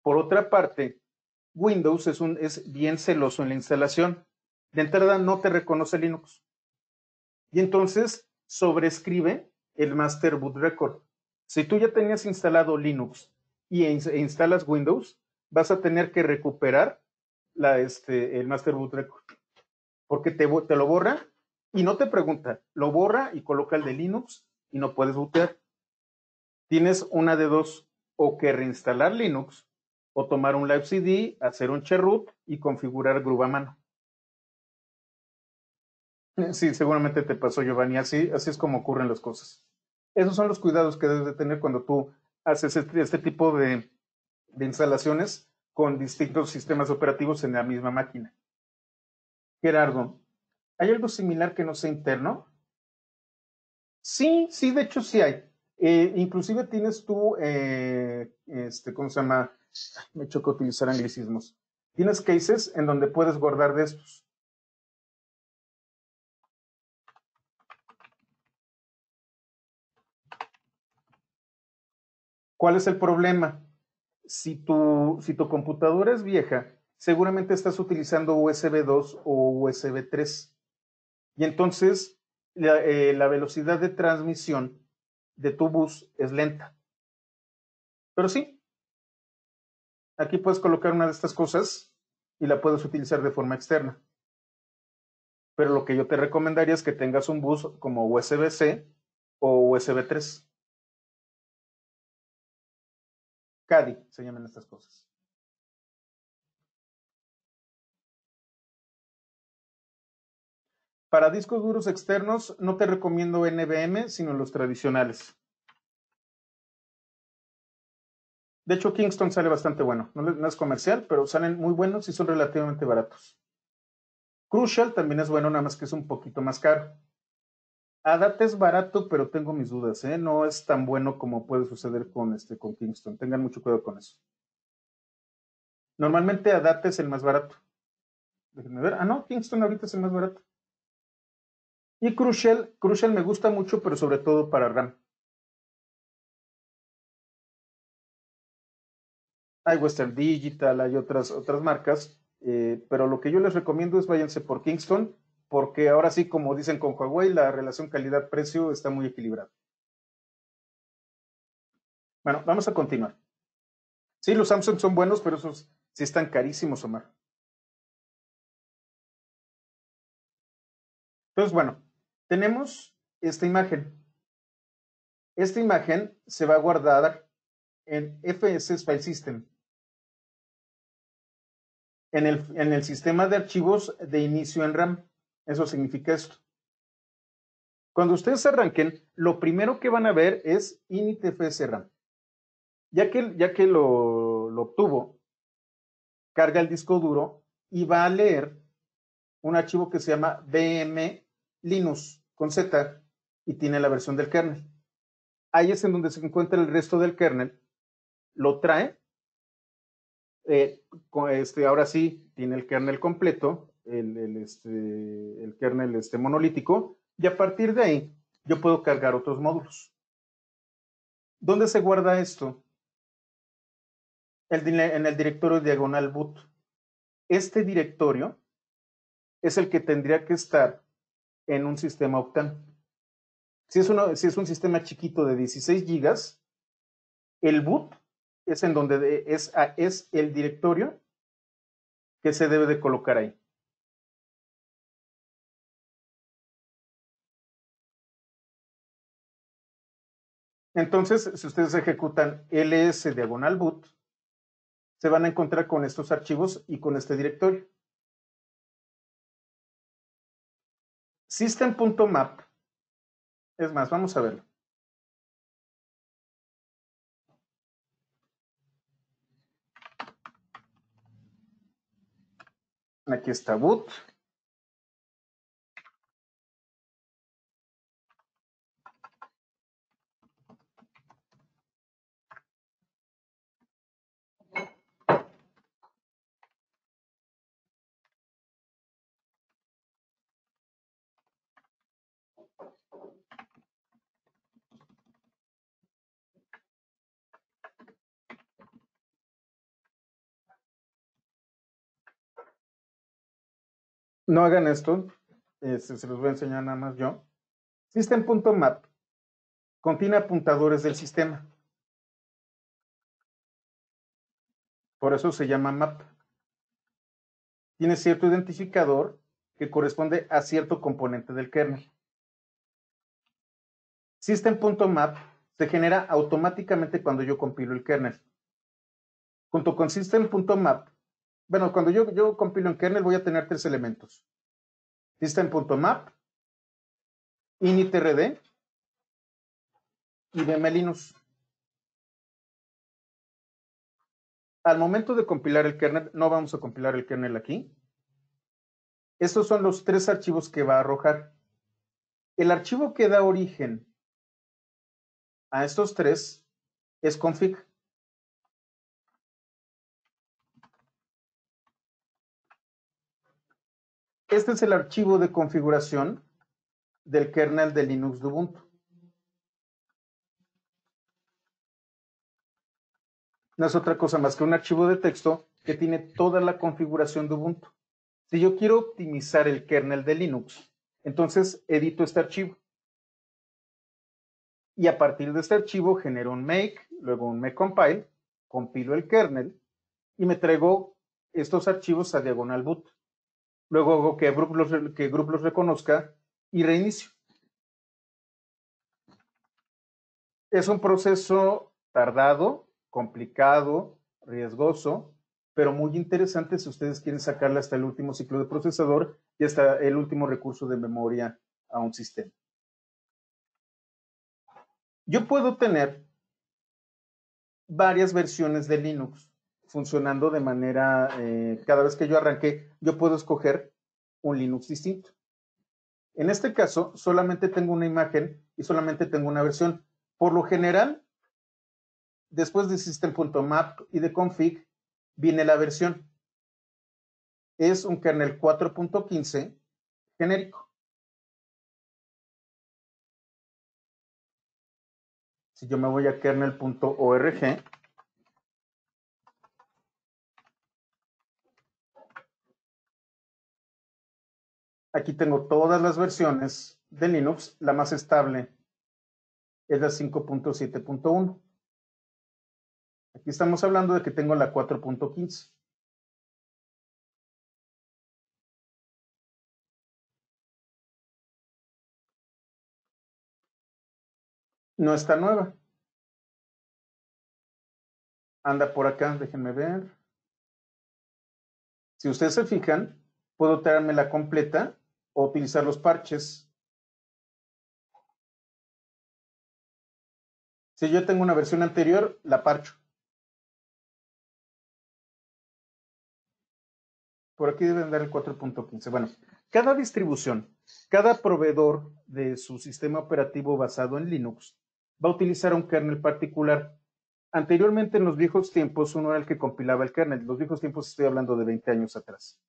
Por otra parte, Windows es bien celoso en la instalación. De entrada no te reconoce Linux. Y entonces sobrescribe el Master Boot Record. Si tú ya tenías instalado Linux e instalas Windows, vas a tener que recuperar el Master Boot Record. Porque te lo borra y no te pregunta, lo borra y coloca el de Linux y no puedes bootear. Tienes una de dos, o que reinstalar Linux, o tomar un live CD, hacer un chroot y configurar Groove a mano. Sí, seguramente te pasó, Giovanni, así es como ocurren las cosas. Esos son los cuidados que debes de tener cuando tú haces este tipo de instalaciones con distintos sistemas operativos en la misma máquina. Gerardo, ¿hay algo similar que no sea interno? Sí, sí, de hecho sí hay. Inclusive tienes tú, ¿cómo se llama? Me choca utilizar anglicismos. Tienes cases en donde puedes guardar de estos. ¿Cuál es el problema? Si tu computadora es vieja, seguramente estás utilizando USB 2 o USB 3. Y entonces la velocidad de transmisión de tu bus es lenta. Pero sí, aquí puedes colocar una de estas cosas y la puedes utilizar de forma externa. Pero lo que yo te recomendaría es que tengas un bus como USB-C o USB 3. CADI se llaman estas cosas. Para discos duros externos no te recomiendo NVMe, sino los tradicionales. De hecho, Kingston sale bastante bueno. No es comercial, pero salen muy buenos y son relativamente baratos. Crucial también es bueno, nada más que es un poquito más caro. Adate es barato, pero tengo mis dudas, ¿eh? No es tan bueno como puede suceder con Kingston. Tengan mucho cuidado con eso. Normalmente Adate es el más barato. Déjenme ver. Ah, no, Kingston ahorita es el más barato. Y Crucial me gusta mucho, pero sobre todo para RAM. Hay Western Digital, hay otras marcas, pero lo que yo les recomiendo es váyanse por Kingston, porque ahora sí, como dicen con Huawei, la relación calidad-precio está muy equilibrada. Bueno, vamos a continuar. Sí, los Samsung son buenos, pero esos sí están carísimos, Omar. Entonces, bueno, tenemos esta imagen. Esta imagen se va a guardar en FS File System, en el sistema de archivos de inicio en RAM. Eso significa esto. Cuando ustedes arranquen, lo primero que van a ver es initfs RAM. Ya que lo obtuvo, carga el disco duro y va a leer un archivo que se llama VM Linux con Z y tiene la versión del kernel. Ahí es en donde se encuentra el resto del kernel. Lo trae. Ahora sí tiene el kernel completo, el kernel monolítico, y a partir de ahí yo puedo cargar otros módulos. ¿Dónde se guarda esto? En el directorio diagonal boot. Este directorio es el que tendría que estar en un sistema Optane. Si es un sistema chiquito de 16 gigas, el boot es en donde es el directorio que se debe de colocar ahí. Entonces, si ustedes ejecutan ls diagonal boot, se van a encontrar con estos archivos y con este directorio. System.map. Es más, vamos a verlo. Aquí está boot. No hagan esto, se los voy a enseñar nada más yo. System.map contiene apuntadores del sistema. Por eso se llama map. Tiene cierto identificador que corresponde a cierto componente del kernel. System.map se genera automáticamente cuando yo compilo el kernel. Junto con System.map, bueno, cuando yo compilo en kernel voy a tener tres elementos. System.map, initrd y vmlinux. Al momento de compilar el kernel, no vamos a compilar el kernel aquí. Estos son los tres archivos que va a arrojar. El archivo que da origen a estos tres es config. Este es el archivo de configuración del kernel de Linux de Ubuntu. No es otra cosa más que un archivo de texto que tiene toda la configuración de Ubuntu. Si yo quiero optimizar el kernel de Linux, entonces edito este archivo. Y a partir de este archivo genero un make, luego un make-compile, compilo el kernel y me traigo estos archivos a diagonal boot. Luego hago que group los reconozca y reinicio. Es un proceso tardado, complicado, riesgoso, pero muy interesante si ustedes quieren sacarle hasta el último ciclo de procesador y hasta el último recurso de memoria a un sistema. Yo puedo tener varias versiones de Linux funcionando de manera, cada vez que yo arranque, yo puedo escoger un Linux distinto. En este caso, solamente tengo una imagen y solamente tengo una versión. Por lo general, después de system.map y de config, viene la versión. Es un kernel 4.15 genérico. Si yo me voy a kernel.org, aquí tengo todas las versiones de Linux. La más estable es la 5.7.1. Aquí estamos hablando de que tengo la 4.15. No está nueva. Anda por acá, déjenme ver. Si ustedes se fijan, puedo traérmela completa o utilizar los parches. Si yo tengo una versión anterior, la parcho. Por aquí debe andar el 4.15. Bueno, cada distribución, cada proveedor de su sistema operativo basado en Linux va a utilizar un kernel particular. Anteriormente, en los viejos tiempos, uno era el que compilaba el kernel. Los viejos tiempos estoy hablando de 20 años atrás.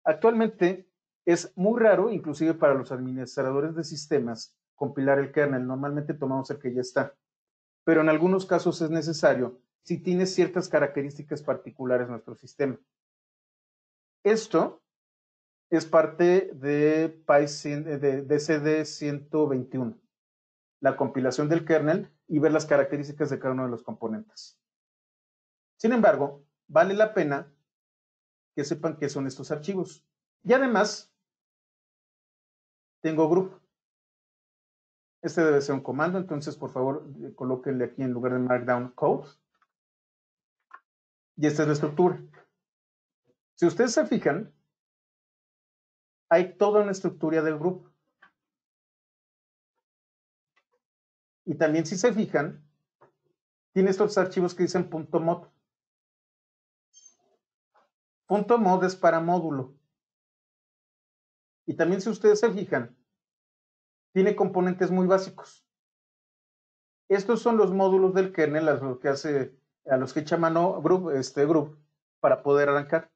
Actualmente es muy raro, inclusive para los administradores de sistemas, compilar el kernel. Normalmente tomamos el que ya está. Pero en algunos casos es necesario si tiene ciertas características particulares nuestro sistema. Esto es parte de CD 121, la compilación del kernel y ver las características de cada uno de los componentes. Sin embargo, vale la pena que sepan qué son estos archivos. Y además, tengo group. Este debe ser un comando, entonces por favor colóquenle aquí en lugar de Markdown code. Y esta es la estructura. Si ustedes se fijan, hay toda una estructura del group. Y también si se fijan, tiene estos archivos que dicen .mod. .mod es para módulo. Y también si ustedes se fijan, tiene componentes muy básicos. Estos son los módulos del kernel a los que echa mano group para poder arrancar.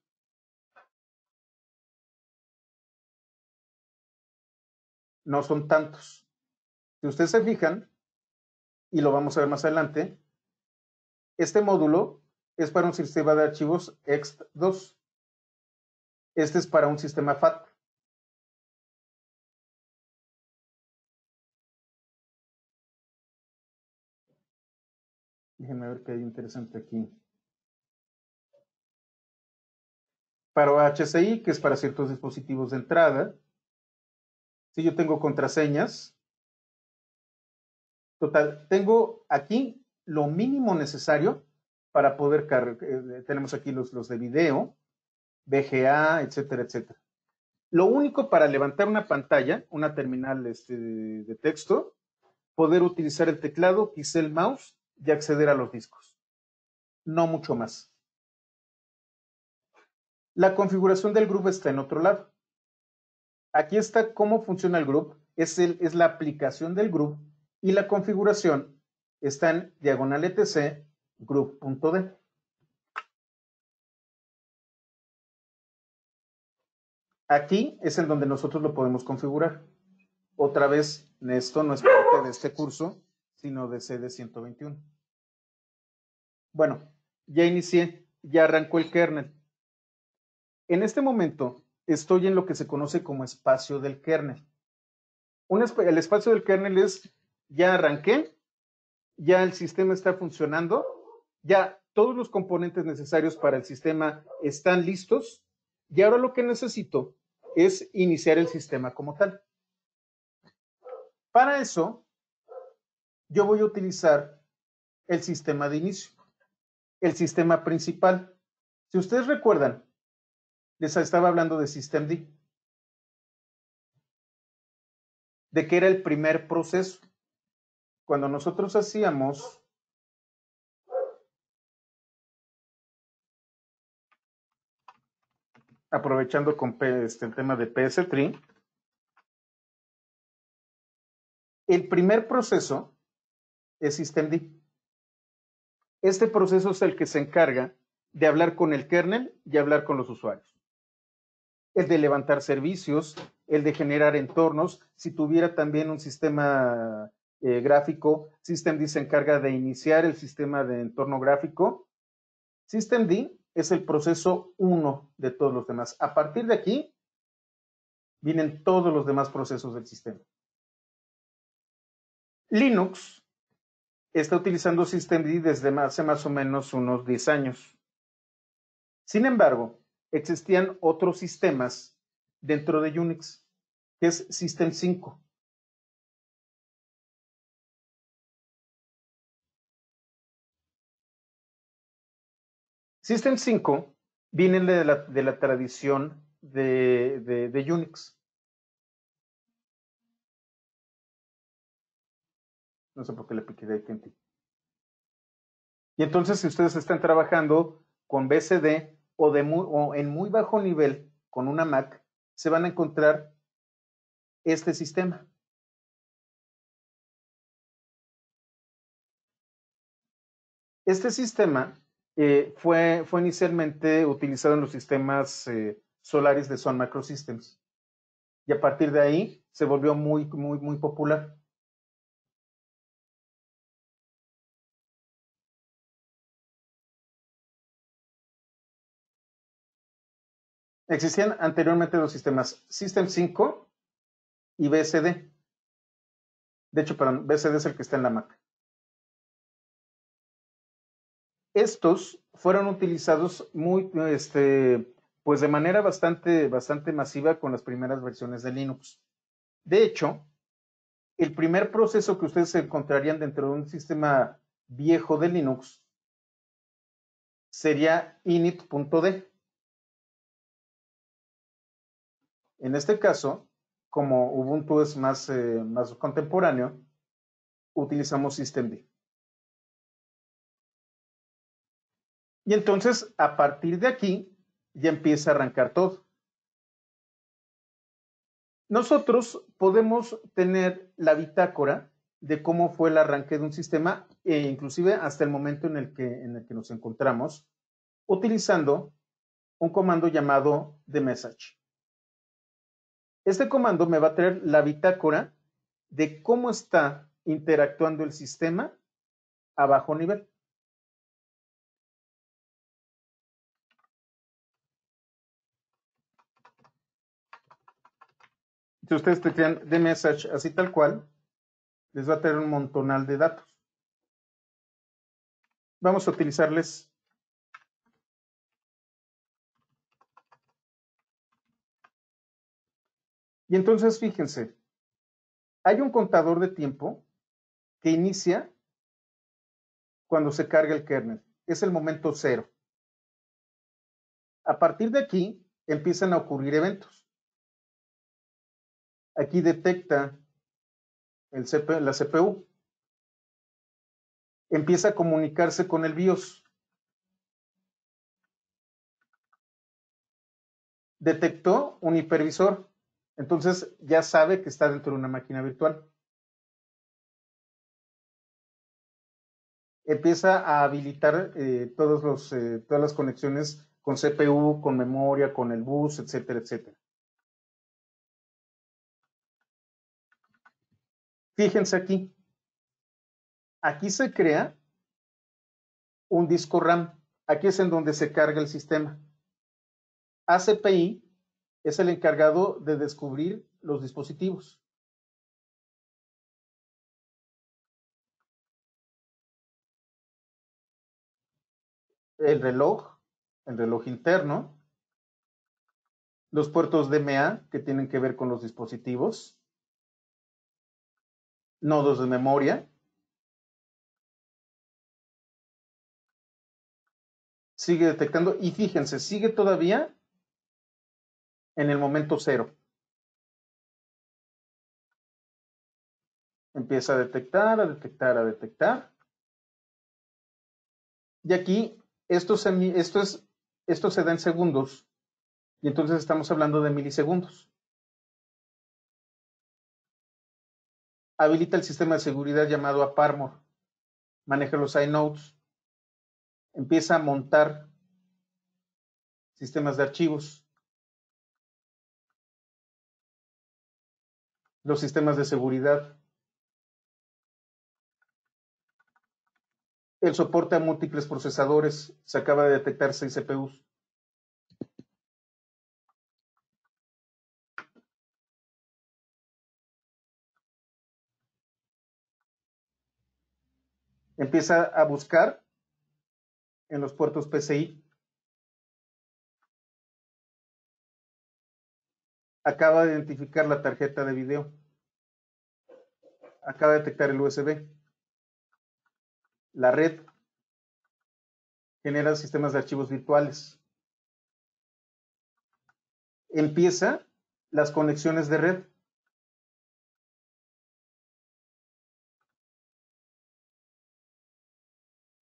No son tantos. Si ustedes se fijan, y lo vamos a ver más adelante, este módulo es para un sistema de archivos ext2. Este es para un sistema FAT. Déjenme ver qué hay interesante aquí. Para HCI, que es para ciertos dispositivos de entrada. Si yo tengo contraseñas, total, tengo aquí lo mínimo necesario para poder cargar. Tenemos aquí los de video, VGA, etcétera, etcétera. Lo único para levantar una pantalla, una terminal de texto, poder utilizar el teclado, quizá el mouse y acceder a los discos. No mucho más. La configuración del grupo está en otro lado. Aquí está cómo funciona el group, es la aplicación del group y la configuración está en diagonal etc group.d. Aquí es en donde nosotros lo podemos configurar. Otra vez, esto no es parte de este curso, sino de CD121. Bueno, ya inicié, ya arrancó el kernel. En este momento estoy en lo que se conoce como espacio del kernel. El espacio del kernel es, ya arranqué, ya el sistema está funcionando, ya todos los componentes necesarios para el sistema están listos y ahora lo que necesito es iniciar el sistema como tal. Para eso, yo voy a utilizar el sistema de inicio, el sistema principal. Si ustedes recuerdan, les estaba hablando de systemd, de que era el primer proceso. Cuando nosotros hacíamos aprovechando con el tema de PS3, el primer proceso es systemd. Este proceso es el que se encarga de hablar con el kernel y hablar con los usuarios. El de levantar servicios, el de generar entornos. Si tuviera también un sistema gráfico, systemd se encarga de iniciar el sistema de entorno gráfico. Systemd es el proceso 1 de todos los demás. A partir de aquí, vienen todos los demás procesos del sistema. Linux está utilizando systemd desde hace más o menos unos 10 años. Sin embargo, existían otros sistemas dentro de Unix, que es System 5. System 5 viene de la tradición de Unix. No sé por qué le piqué de TNT. Y entonces, si ustedes están trabajando con BCD o en muy bajo nivel con una Mac, se van a encontrar este sistema. Este sistema fue inicialmente utilizado en los sistemas Solaris de Sun Microsystems. Y a partir de ahí se volvió muy popular. Existían anteriormente los sistemas System 5 y BSD. De hecho, BSD es el que está en la Mac. Estos fueron utilizados pues de manera bastante masiva con las primeras versiones de Linux. De hecho, el primer proceso que ustedes encontrarían dentro de un sistema viejo de Linux sería init.d. En este caso, como Ubuntu es más contemporáneo, utilizamos systemd. Y entonces, a partir de aquí, ya empieza a arrancar todo. Nosotros podemos tener la bitácora de cómo fue el arranque de un sistema, e inclusive hasta el momento en el que nos encontramos, utilizando un comando llamado themessage. Este comando me va a traer la bitácora de cómo está interactuando el sistema a bajo nivel. Si ustedes te crean de message así tal cual, les va a tener un montonal de datos. Vamos a utilizarles y entonces fíjense, hay un contador de tiempo que inicia cuando se carga el kernel. Es el momento cero. A partir de aquí empiezan a ocurrir eventos. Aquí detecta la CPU. Empieza a comunicarse con el BIOS. Detectó un hipervisor. Entonces ya sabe que está dentro de una máquina virtual. Empieza a habilitar todas las conexiones con CPU, con memoria, con el bus, etcétera, etcétera. Fíjense aquí. Aquí se crea un disco RAM. Aquí es en donde se carga el sistema. ACPI es el encargado de descubrir los dispositivos. El reloj interno, los puertos DMA que tienen que ver con los dispositivos, nodos de memoria, sigue detectando y fíjense, sigue todavía en el momento cero. Empieza a detectar, a detectar, a detectar. Y aquí esto se da en segundos y entonces estamos hablando de milisegundos. Habilita el sistema de seguridad llamado AppArmor. Maneja los inodes. Empieza a montar sistemas de archivos. Los sistemas de seguridad. El soporte a múltiples procesadores. Se acaba de detectar 6 CPUs. Empieza a buscar en los puertos PCI. Acaba de identificar la tarjeta de video. Acaba de detectar el USB. La red genera sistemas de archivos virtuales. Empieza las conexiones de red.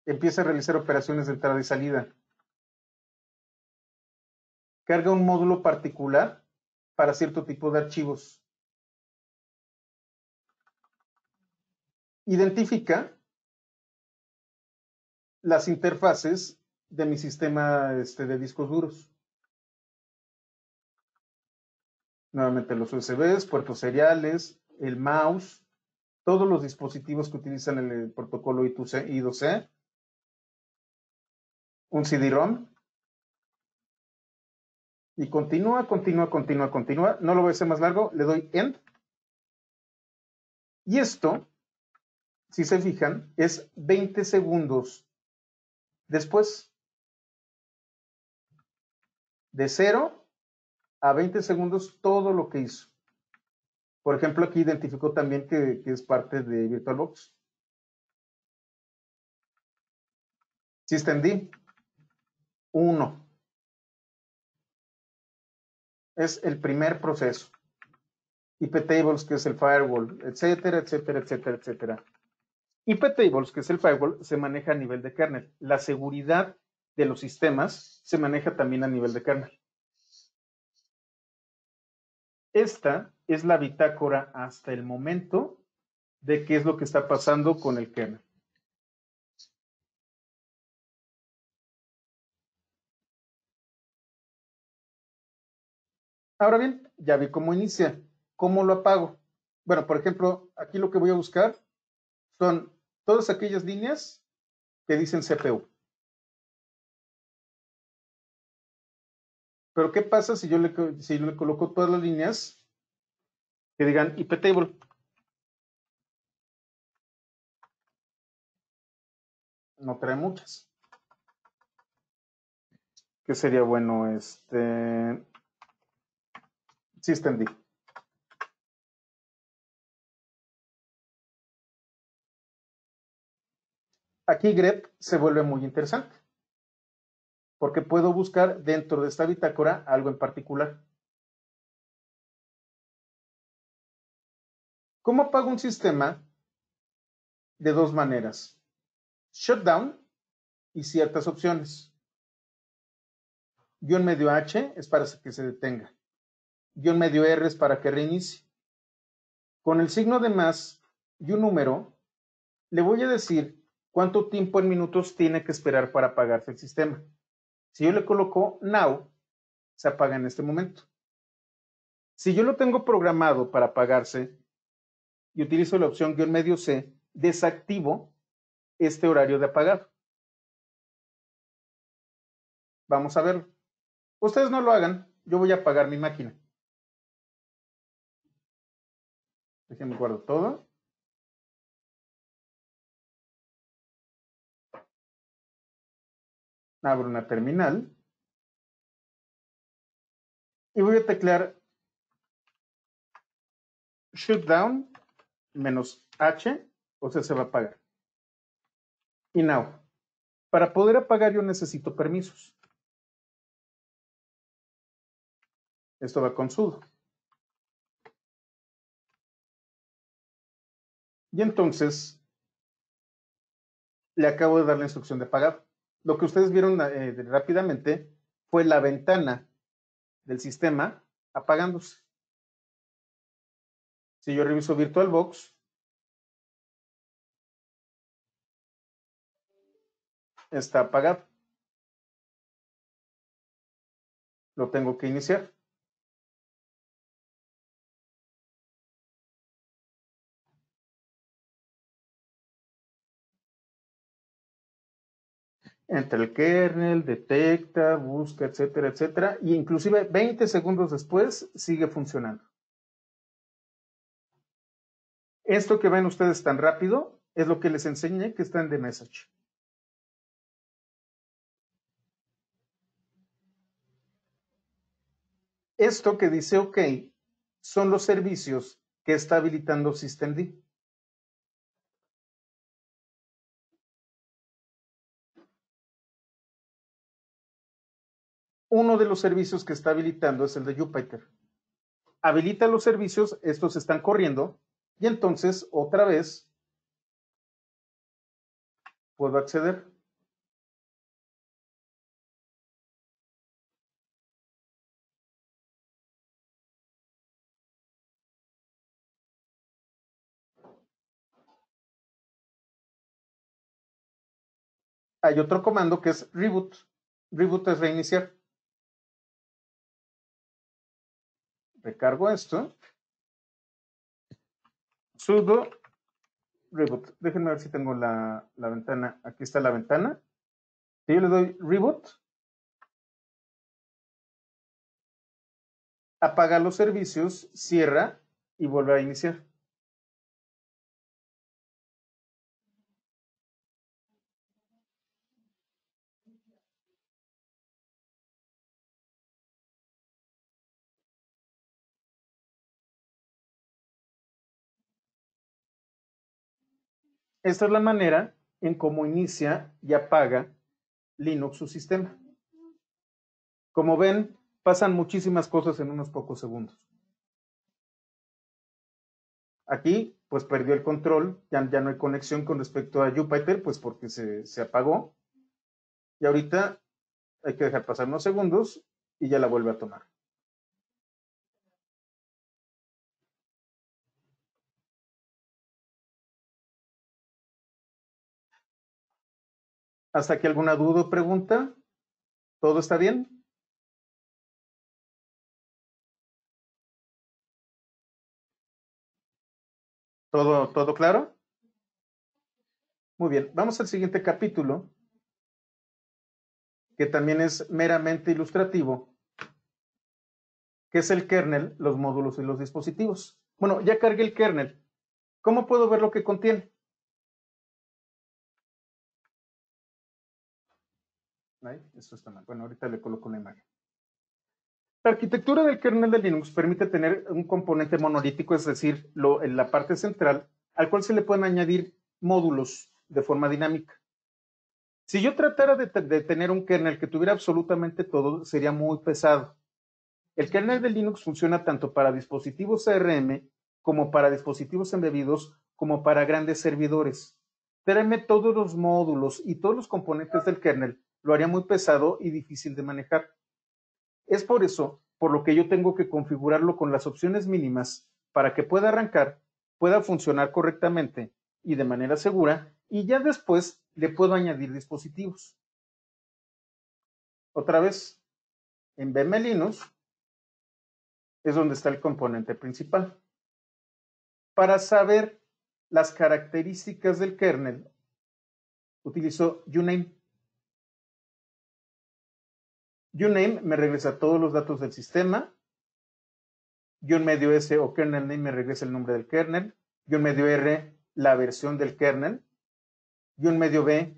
Empieza a realizar operaciones de entrada y salida. Carga un módulo particular para cierto tipo de archivos. Identifica las interfaces de mi sistema de discos duros. Nuevamente los USBs, puertos seriales, el mouse, todos los dispositivos que utilizan el protocolo I2C, un CD-ROM, y continúa. No lo voy a hacer más largo, le doy End. Y esto, si se fijan, es 20 segundos después. De 0 a 20 segundos todo lo que hizo. Por ejemplo, aquí identificó también que es parte de VirtualBox. Systemd 1 es el primer proceso. IPTables, que es el firewall, etcétera, etcétera, etcétera, etcétera. IPTables, que es el firewall, se maneja a nivel de kernel. La seguridad de los sistemas se maneja también a nivel de kernel. Esta es la bitácora hasta el momento de qué es lo que está pasando con el kernel. Ahora bien, ya vi cómo inicia. ¿Cómo lo apago? Bueno, por ejemplo, aquí lo que voy a buscar son todas aquellas líneas que dicen CPU. Pero ¿qué pasa si yo le coloco todas las líneas que digan iptable? No trae muchas. ¿Qué sería bueno? Systemd. Aquí grep se vuelve muy interesante, porque puedo buscar dentro de esta bitácora algo en particular. ¿Cómo apago un sistema? De dos maneras: shutdown y ciertas opciones. -H es para que se detenga. -R es para que reinicie. Con el signo de más y un número, le voy a decir cuánto tiempo en minutos tiene que esperar para apagarse el sistema. Si yo le coloco now, se apaga en este momento. Si yo lo tengo programado para apagarse y utilizo la opción -C, desactivo este horario de apagado. Vamos a verlo. Ustedes no lo hagan, yo voy a apagar mi máquina. Déjenme guardo todo. Abro una terminal y voy a teclear shutdown -H, o sea, se va a apagar. Y now. Para poder apagar yo necesito permisos. Esto va con sudo. Y entonces le acabo de dar la instrucción de apagar. Lo que ustedes vieron rápidamente fue la ventana del sistema apagándose. Si yo reviso VirtualBox, está apagado. Lo tengo que iniciar. Entra el kernel, detecta, busca, etcétera, etcétera, y inclusive 20 segundos después sigue funcionando. Esto que ven ustedes tan rápido es lo que les enseñé que está en The Message. Esto que dice OK son los servicios que está habilitando Systemd. Uno de los servicios que está habilitando es el de Jupyter. Habilita los servicios, estos están corriendo, y entonces otra vez puedo acceder. Hay otro comando que es reboot. Reboot es reiniciar. Recargo esto. Sudo reboot. Déjenme ver si tengo la ventana. Aquí está la ventana. Si yo le doy reboot, apaga los servicios, cierra y vuelve a iniciar. Esta es la manera en cómo inicia y apaga Linux su sistema. Como ven, pasan muchísimas cosas en unos pocos segundos. Aquí, pues perdió el control, ya no hay conexión con respecto a Jupyter, pues porque se apagó. Y ahorita hay que dejar pasar unos segundos y ya la vuelve a tomar. ¿Hasta aquí alguna duda o pregunta? ¿Todo está bien? ¿Todo claro? Muy bien, vamos al siguiente capítulo, que también es meramente ilustrativo, que es el kernel, los módulos y los dispositivos. Bueno, ya cargué el kernel. ¿Cómo puedo ver lo que contiene? Ay, esto está mal. Bueno, ahorita le coloco una imagen. La arquitectura del kernel de Linux permite tener un componente monolítico, es decir, en la parte central, al cual se le pueden añadir módulos de forma dinámica. Si yo tratara de tener un kernel que tuviera absolutamente todo, sería muy pesado. El kernel de Linux funciona tanto para dispositivos ARM como para dispositivos embebidos, como para grandes servidores. Traerme todos los módulos y todos los componentes del kernel lo haría muy pesado y difícil de manejar. Es por eso por lo que yo tengo que configurarlo con las opciones mínimas para que pueda arrancar, pueda funcionar correctamente y de manera segura, y ya después le puedo añadir dispositivos. Otra vez, en VM Linux es donde está el componente principal. Para saber las características del kernel, utilizo uname. Uname me regresa todos los datos del sistema. -S o kernel name me regresa el nombre del kernel. -R, la versión del kernel. -B,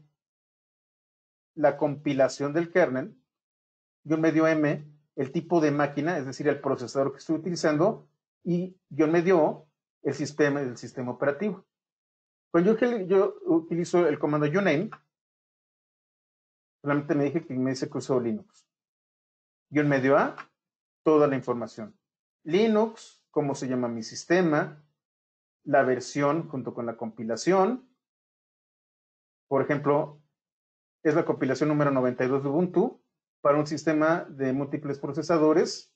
la compilación del kernel. -M, el tipo de máquina, es decir, el procesador que estoy utilizando. Y -O, el sistema operativo. Cuando yo utilizo el comando uname, solamente me dice que uso Linux. -A, toda la información. Linux, cómo se llama mi sistema, la versión junto con la compilación. Por ejemplo, es la compilación número 92 de Ubuntu para un sistema de múltiples procesadores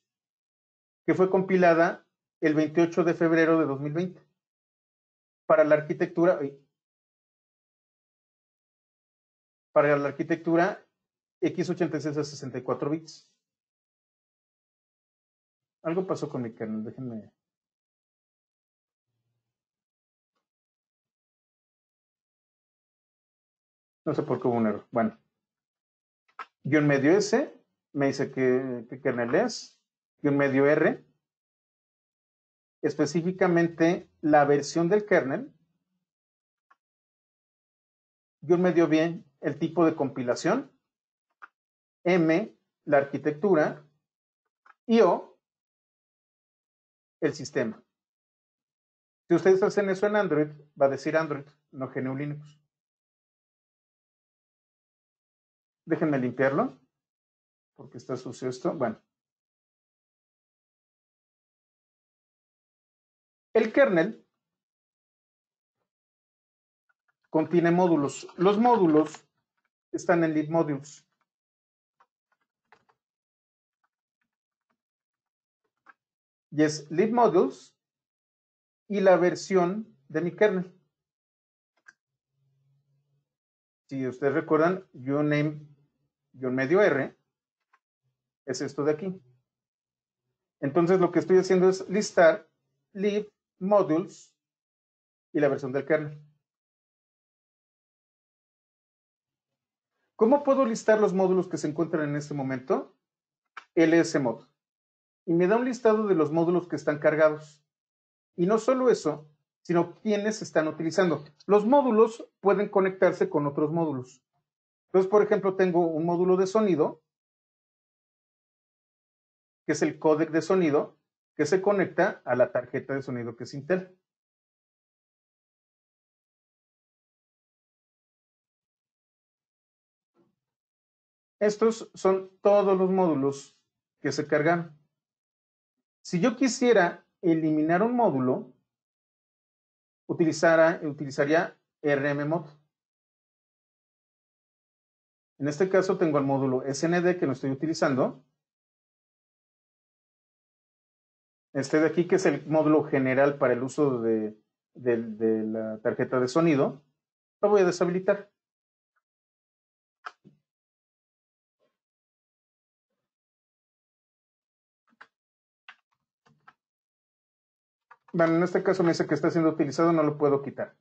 que fue compilada el 28 de febrero de 2020 para la arquitectura x86 a 64 bits. Algo pasó con mi kernel, déjenme. No sé por qué hubo un error. Bueno, -S me dice que kernel es, -R, específicamente la versión del kernel, -B, el tipo de compilación, M, la arquitectura, y O, el sistema. Si ustedes hacen eso en Android, va a decir Android, no GNU Linux. Déjenme limpiarlo, porque está sucio esto. Bueno. El kernel contiene módulos. Los módulos están en libmodules. Y es libmodules y la versión de mi kernel. Si ustedes recuerdan, uname-R es esto de aquí. Entonces lo que estoy haciendo es listar libmodules y la versión del kernel. ¿Cómo puedo listar los módulos que se encuentran en este momento? lsmod. Y me da un listado de los módulos que están cargados. Y no solo eso, sino quiénes están utilizando. Los módulos pueden conectarse con otros módulos. Entonces, por ejemplo, tengo un módulo de sonido, que es el códec de sonido, que se conecta a la tarjeta de sonido que es Intel. Estos son todos los módulos que se cargan. Si yo quisiera eliminar un módulo, utilizaría rmmod. En este caso tengo el módulo SND que no estoy utilizando. Este de aquí, que es el módulo general para el uso de la tarjeta de sonido, lo voy a deshabilitar. Bueno, en este caso me dice que está siendo utilizado, no lo puedo quitar.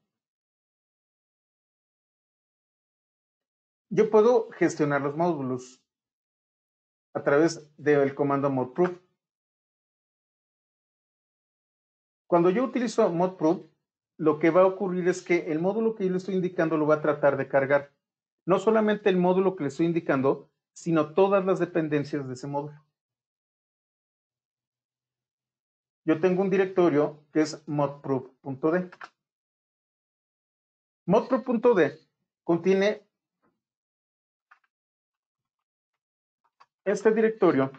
Yo puedo gestionar los módulos a través del comando modproof. Cuando yo utilizo modproof, lo que va a ocurrir es que el módulo que yo le estoy indicando lo va a tratar de cargar. No solamente el módulo que le estoy indicando, sino todas las dependencias de ese módulo. Yo tengo un directorio que es modproof.d. Modproof.d contiene este directorio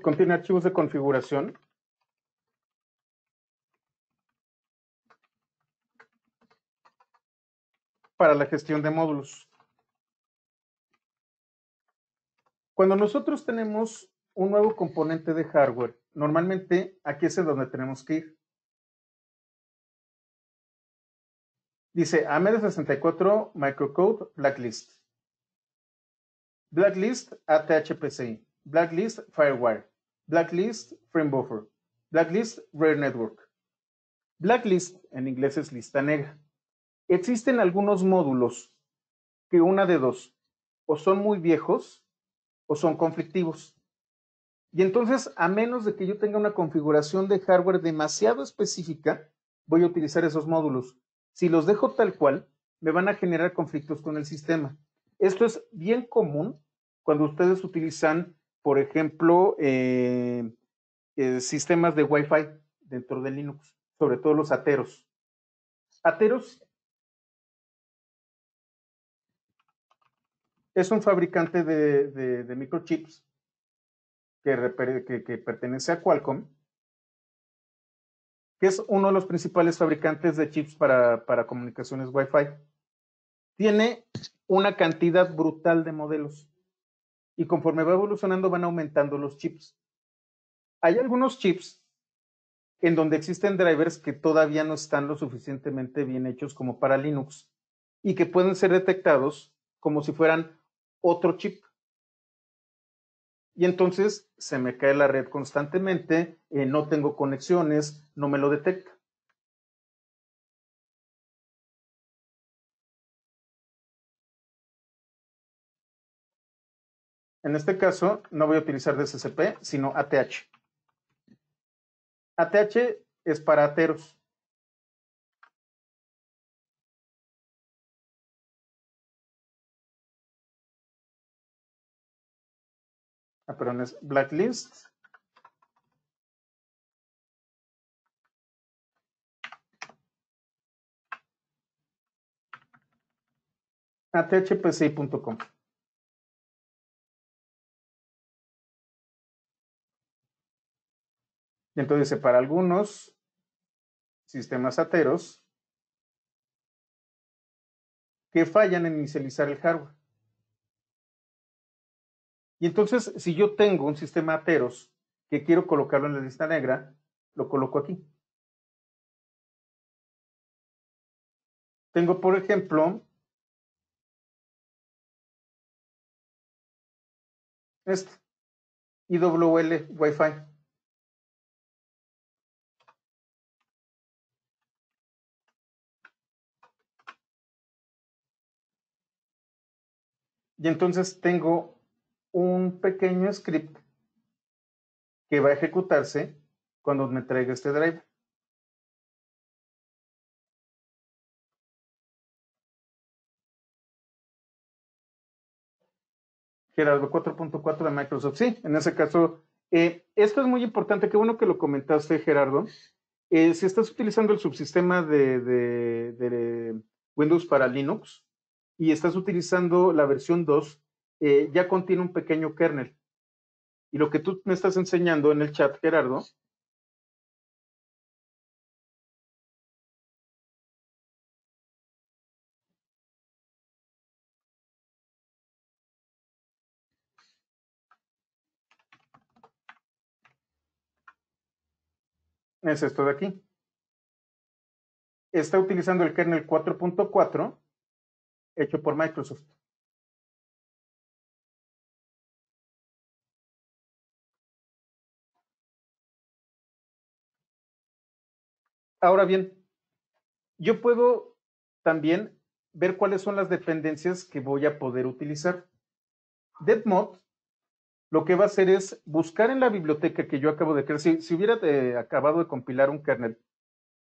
contiene archivos de configuración para la gestión de módulos. Cuando nosotros tenemos un nuevo componente de hardware, normalmente aquí es en donde tenemos que ir. Dice AMD64 Microcode Blacklist. Blacklist ATH-PCI. Blacklist Firewire. Blacklist Frame Buffer. Blacklist Rare Network. Blacklist en inglés es lista negra. Existen algunos módulos que una de dos, o son muy viejos o son conflictivos. Y entonces, a menos de que yo tenga una configuración de hardware demasiado específica, voy a utilizar esos módulos. Si los dejo tal cual, me van a generar conflictos con el sistema. Esto es bien común cuando ustedes utilizan, por ejemplo, sistemas de Wi-Fi dentro de Linux, sobre todo los Ateros. Ateros es un fabricante de microchips que pertenece a Qualcomm, que es uno de los principales fabricantes de chips para comunicaciones Wi-Fi. Tiene una cantidad brutal de modelos y conforme va evolucionando van aumentando los chips. Hay algunos chips en donde existen drivers que todavía no están lo suficientemente bien hechos como para Linux y que pueden ser detectados como si fueran otro chip. Y entonces se me cae la red constantemente, no tengo conexiones, no me lo detecta. En este caso, no voy a utilizar DSCP, sino ATH. ATH es para Ateros. Perdón, es Blacklist. ATHPCI.com. Y entonces dice, para algunos sistemas Ateros que fallan en inicializar el hardware. Y entonces, si yo tengo un sistema Ateros que quiero colocarlo en la lista negra, lo coloco aquí. Tengo, por ejemplo, este, IWL Wi-Fi. Y entonces tengo un pequeño script que va a ejecutarse cuando me traiga este driver. Gerardo 4.4 de Microsoft. Sí, en ese caso, esto es muy importante. Qué bueno que lo comentaste, Gerardo. Si estás utilizando el subsistema de Windows para Linux y estás utilizando la versión 2, ya contiene un pequeño kernel. Y lo que tú me estás enseñando en el chat, Gerardo, es esto de aquí. está utilizando el kernel 4.4 hecho por Microsoft. Ahora bien, yo puedo también ver cuáles son las dependencias que voy a poder utilizar. Debmod lo que va a hacer es buscar en la biblioteca que yo acabo de crear. Si hubiera acabado de compilar un kernel,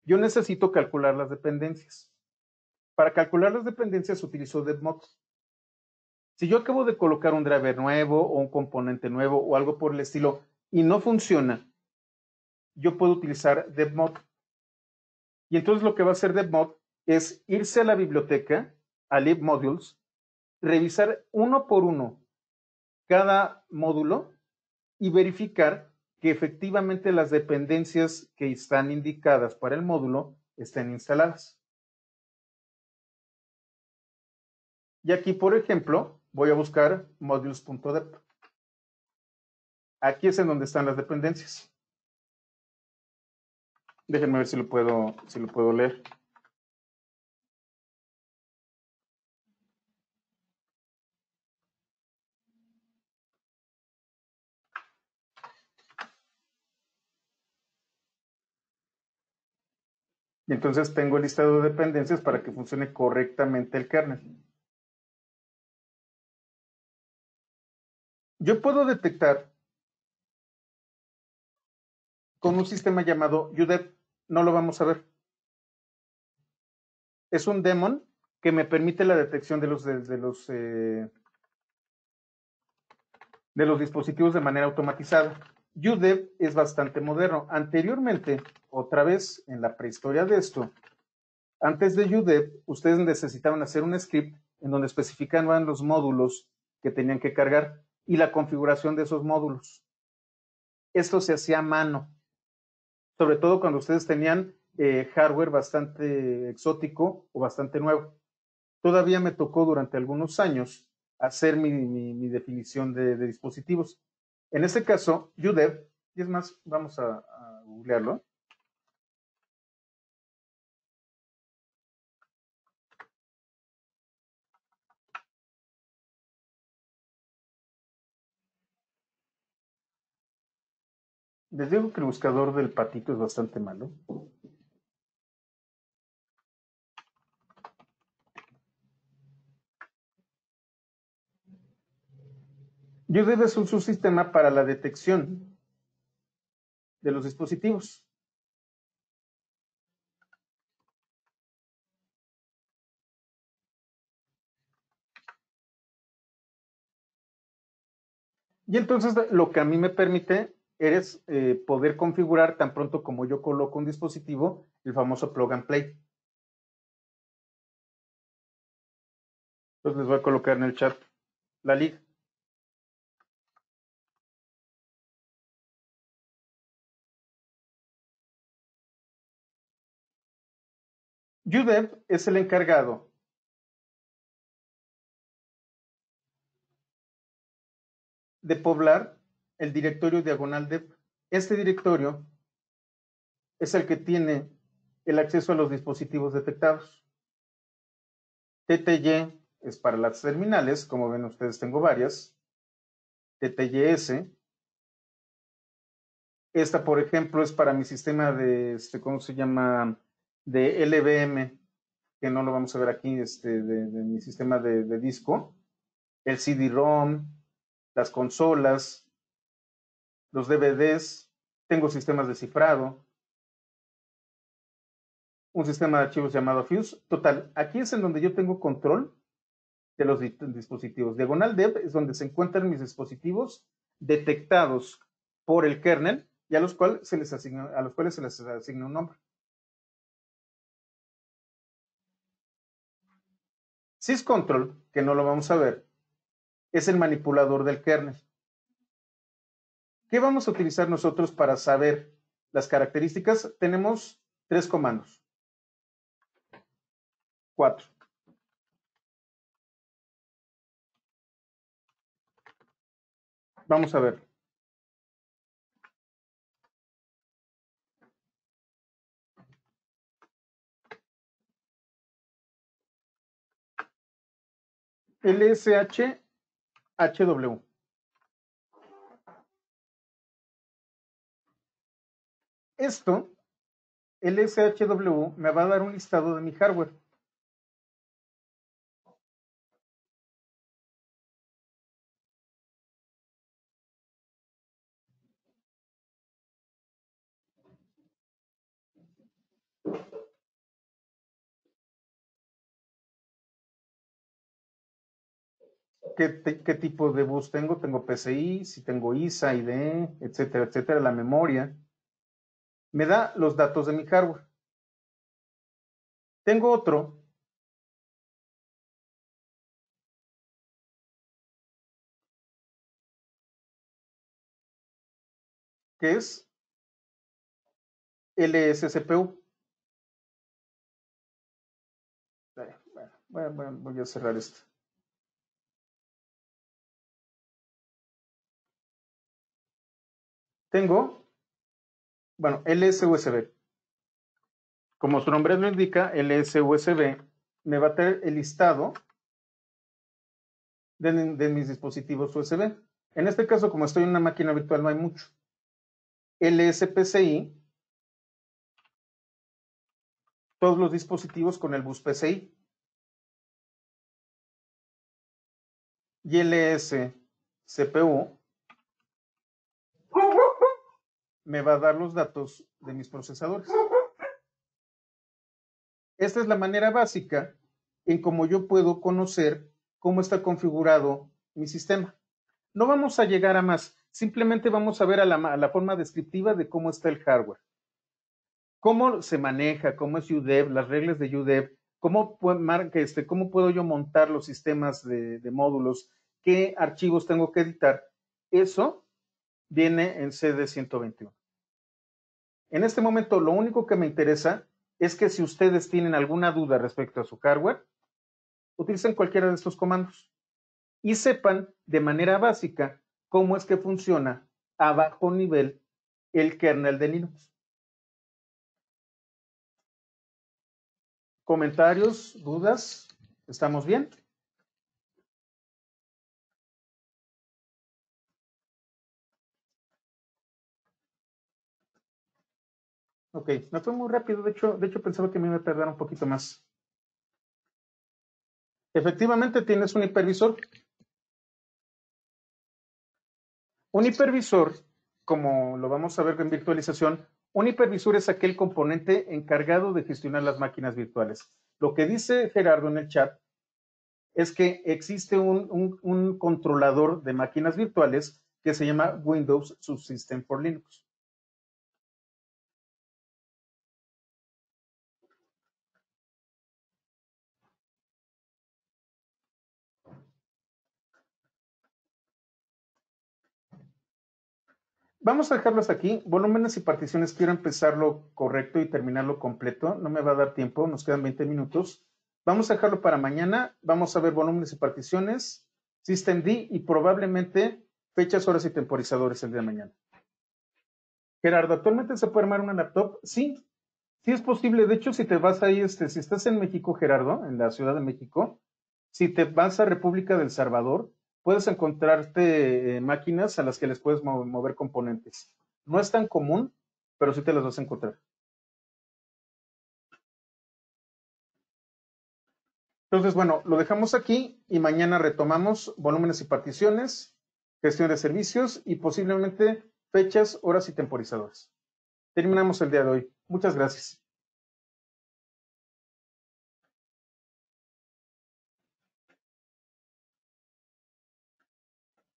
yo necesito calcular las dependencias. Para calcular las dependencias utilizo Debmod. Si yo acabo de colocar un driver nuevo o un componente nuevo o algo por el estilo y no funciona, yo puedo utilizar Debmod. Y entonces lo que va a hacer Debmod es irse a la biblioteca, a libmodules, revisar uno por uno cada módulo y verificar que efectivamente las dependencias que están indicadas para el módulo estén instaladas. Y aquí, por ejemplo, voy a buscar modules.deb. Aquí es en donde están las dependencias. Déjenme ver si lo puedo leer. Y entonces tengo el listado de dependencias para que funcione correctamente el kernel. Yo puedo detectar con un sistema llamado UDEP. No lo vamos a ver. Es un daemon que me permite la detección de los dispositivos de manera automatizada. UDEP es bastante moderno. Anteriormente, otra vez en la prehistoria de esto, antes de UDEP, ustedes necesitaban hacer un script en donde especificaban los módulos que tenían que cargar y la configuración de esos módulos. Esto se hacía a mano, sobre todo cuando ustedes tenían hardware bastante exótico o bastante nuevo. Todavía me tocó durante algunos años hacer mi definición de dispositivos. En este caso, UDEP, y es más, vamos a googlearlo. Les digo que el buscador del patito es bastante malo. UDEP es un subsistema para la detección de los dispositivos. Y entonces lo que a mí me permite es poder configurar tan pronto como yo coloco un dispositivo, el famoso plug and play. Entonces les voy a colocar en el chat la liga. UDEP es el encargado de poblar el directorio diagonal dep. Este directorio es el que tiene el acceso a los dispositivos detectados. TTY es para las terminales, como ven ustedes tengo varias. TTYS. Esta, por ejemplo, es para mi sistema de, ¿cómo se llama? De LVM, que no lo vamos a ver aquí, de mi sistema de disco. El CD-ROM, las consolas, los DVDs, tengo sistemas de cifrado, un sistema de archivos llamado Fuse. Total, aquí es en donde yo tengo control de los dispositivos. Diagonal Dev es donde se encuentran mis dispositivos detectados por el kernel y a los cuales se les asigna un nombre. Syscontrol, que no lo vamos a ver, es el manipulador del kernel. ¿Qué vamos a utilizar nosotros para saber las características? Tenemos 3 comandos. 4. Vamos a ver. LSH HW. Esto, LSHW, me va a dar un listado de mi hardware. ¿Qué tipo de bus tengo? Tengo PCI, si tengo ISA, IDE, etcétera, etcétera, la memoria. Me da los datos de mi hardware. Tengo otro que es LSCPU. Bueno, voy a cerrar esto. Tengo, bueno, LSUSB. Como su nombre lo indica, LSUSB me va a traer el listado de mis dispositivos USB. En este caso, como estoy en una máquina virtual, no hay mucho. LSPCI, todos los dispositivos con el bus PCI. Y LSCPU me va a dar los datos de mis procesadores. Esta es la manera básica en cómo yo puedo conocer cómo está configurado mi sistema. No vamos a llegar a más, simplemente vamos a ver a la forma descriptiva de cómo está el hardware. Cómo se maneja, cómo es UDEV, las reglas de UDEV, cómo puedo yo montar los sistemas de módulos, qué archivos tengo que editar. Eso viene en CD121. En este momento, lo único que me interesa es que si ustedes tienen alguna duda respecto a su hardware, utilicen cualquiera de estos comandos y sepan de manera básica cómo es que funciona a bajo nivel el kernel de Linux. ¿Comentarios, dudas? ¿Estamos bien? Ok, me fue muy rápido, de hecho pensaba que me iba a tardar un poquito más. Efectivamente tienes un hipervisor. Un hipervisor, como lo vamos a ver en virtualización, un hipervisor es aquel componente encargado de gestionar las máquinas virtuales. Lo que dice Gerardo en el chat es que existe un controlador de máquinas virtuales que se llama Windows Subsystem for Linux. Vamos a dejarlos aquí. Volúmenes y particiones, quiero empezarlo correcto y terminarlo completo. No me va a dar tiempo, nos quedan 20 minutos. Vamos a dejarlo para mañana. Vamos a ver volúmenes y particiones, Systemd y probablemente fechas, horas y temporizadores el día de mañana. Gerardo, ¿actualmente se puede armar una laptop? Sí, sí es posible. De hecho, si te vas ahí, si estás en México, Gerardo, en la Ciudad de México, si te vas a República del Salvador, puedes encontrarte máquinas a las que les puedes mover componentes. No es tan común, pero sí te las vas a encontrar. Entonces, bueno, lo dejamos aquí y mañana retomamos volúmenes y particiones, gestión de servicios y posiblemente fechas, horas y temporizadores. Terminamos el día de hoy. Muchas gracias.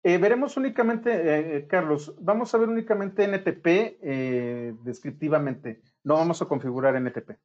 Veremos únicamente, Carlos, vamos a ver únicamente NTP descriptivamente. No vamos a configurar NTP.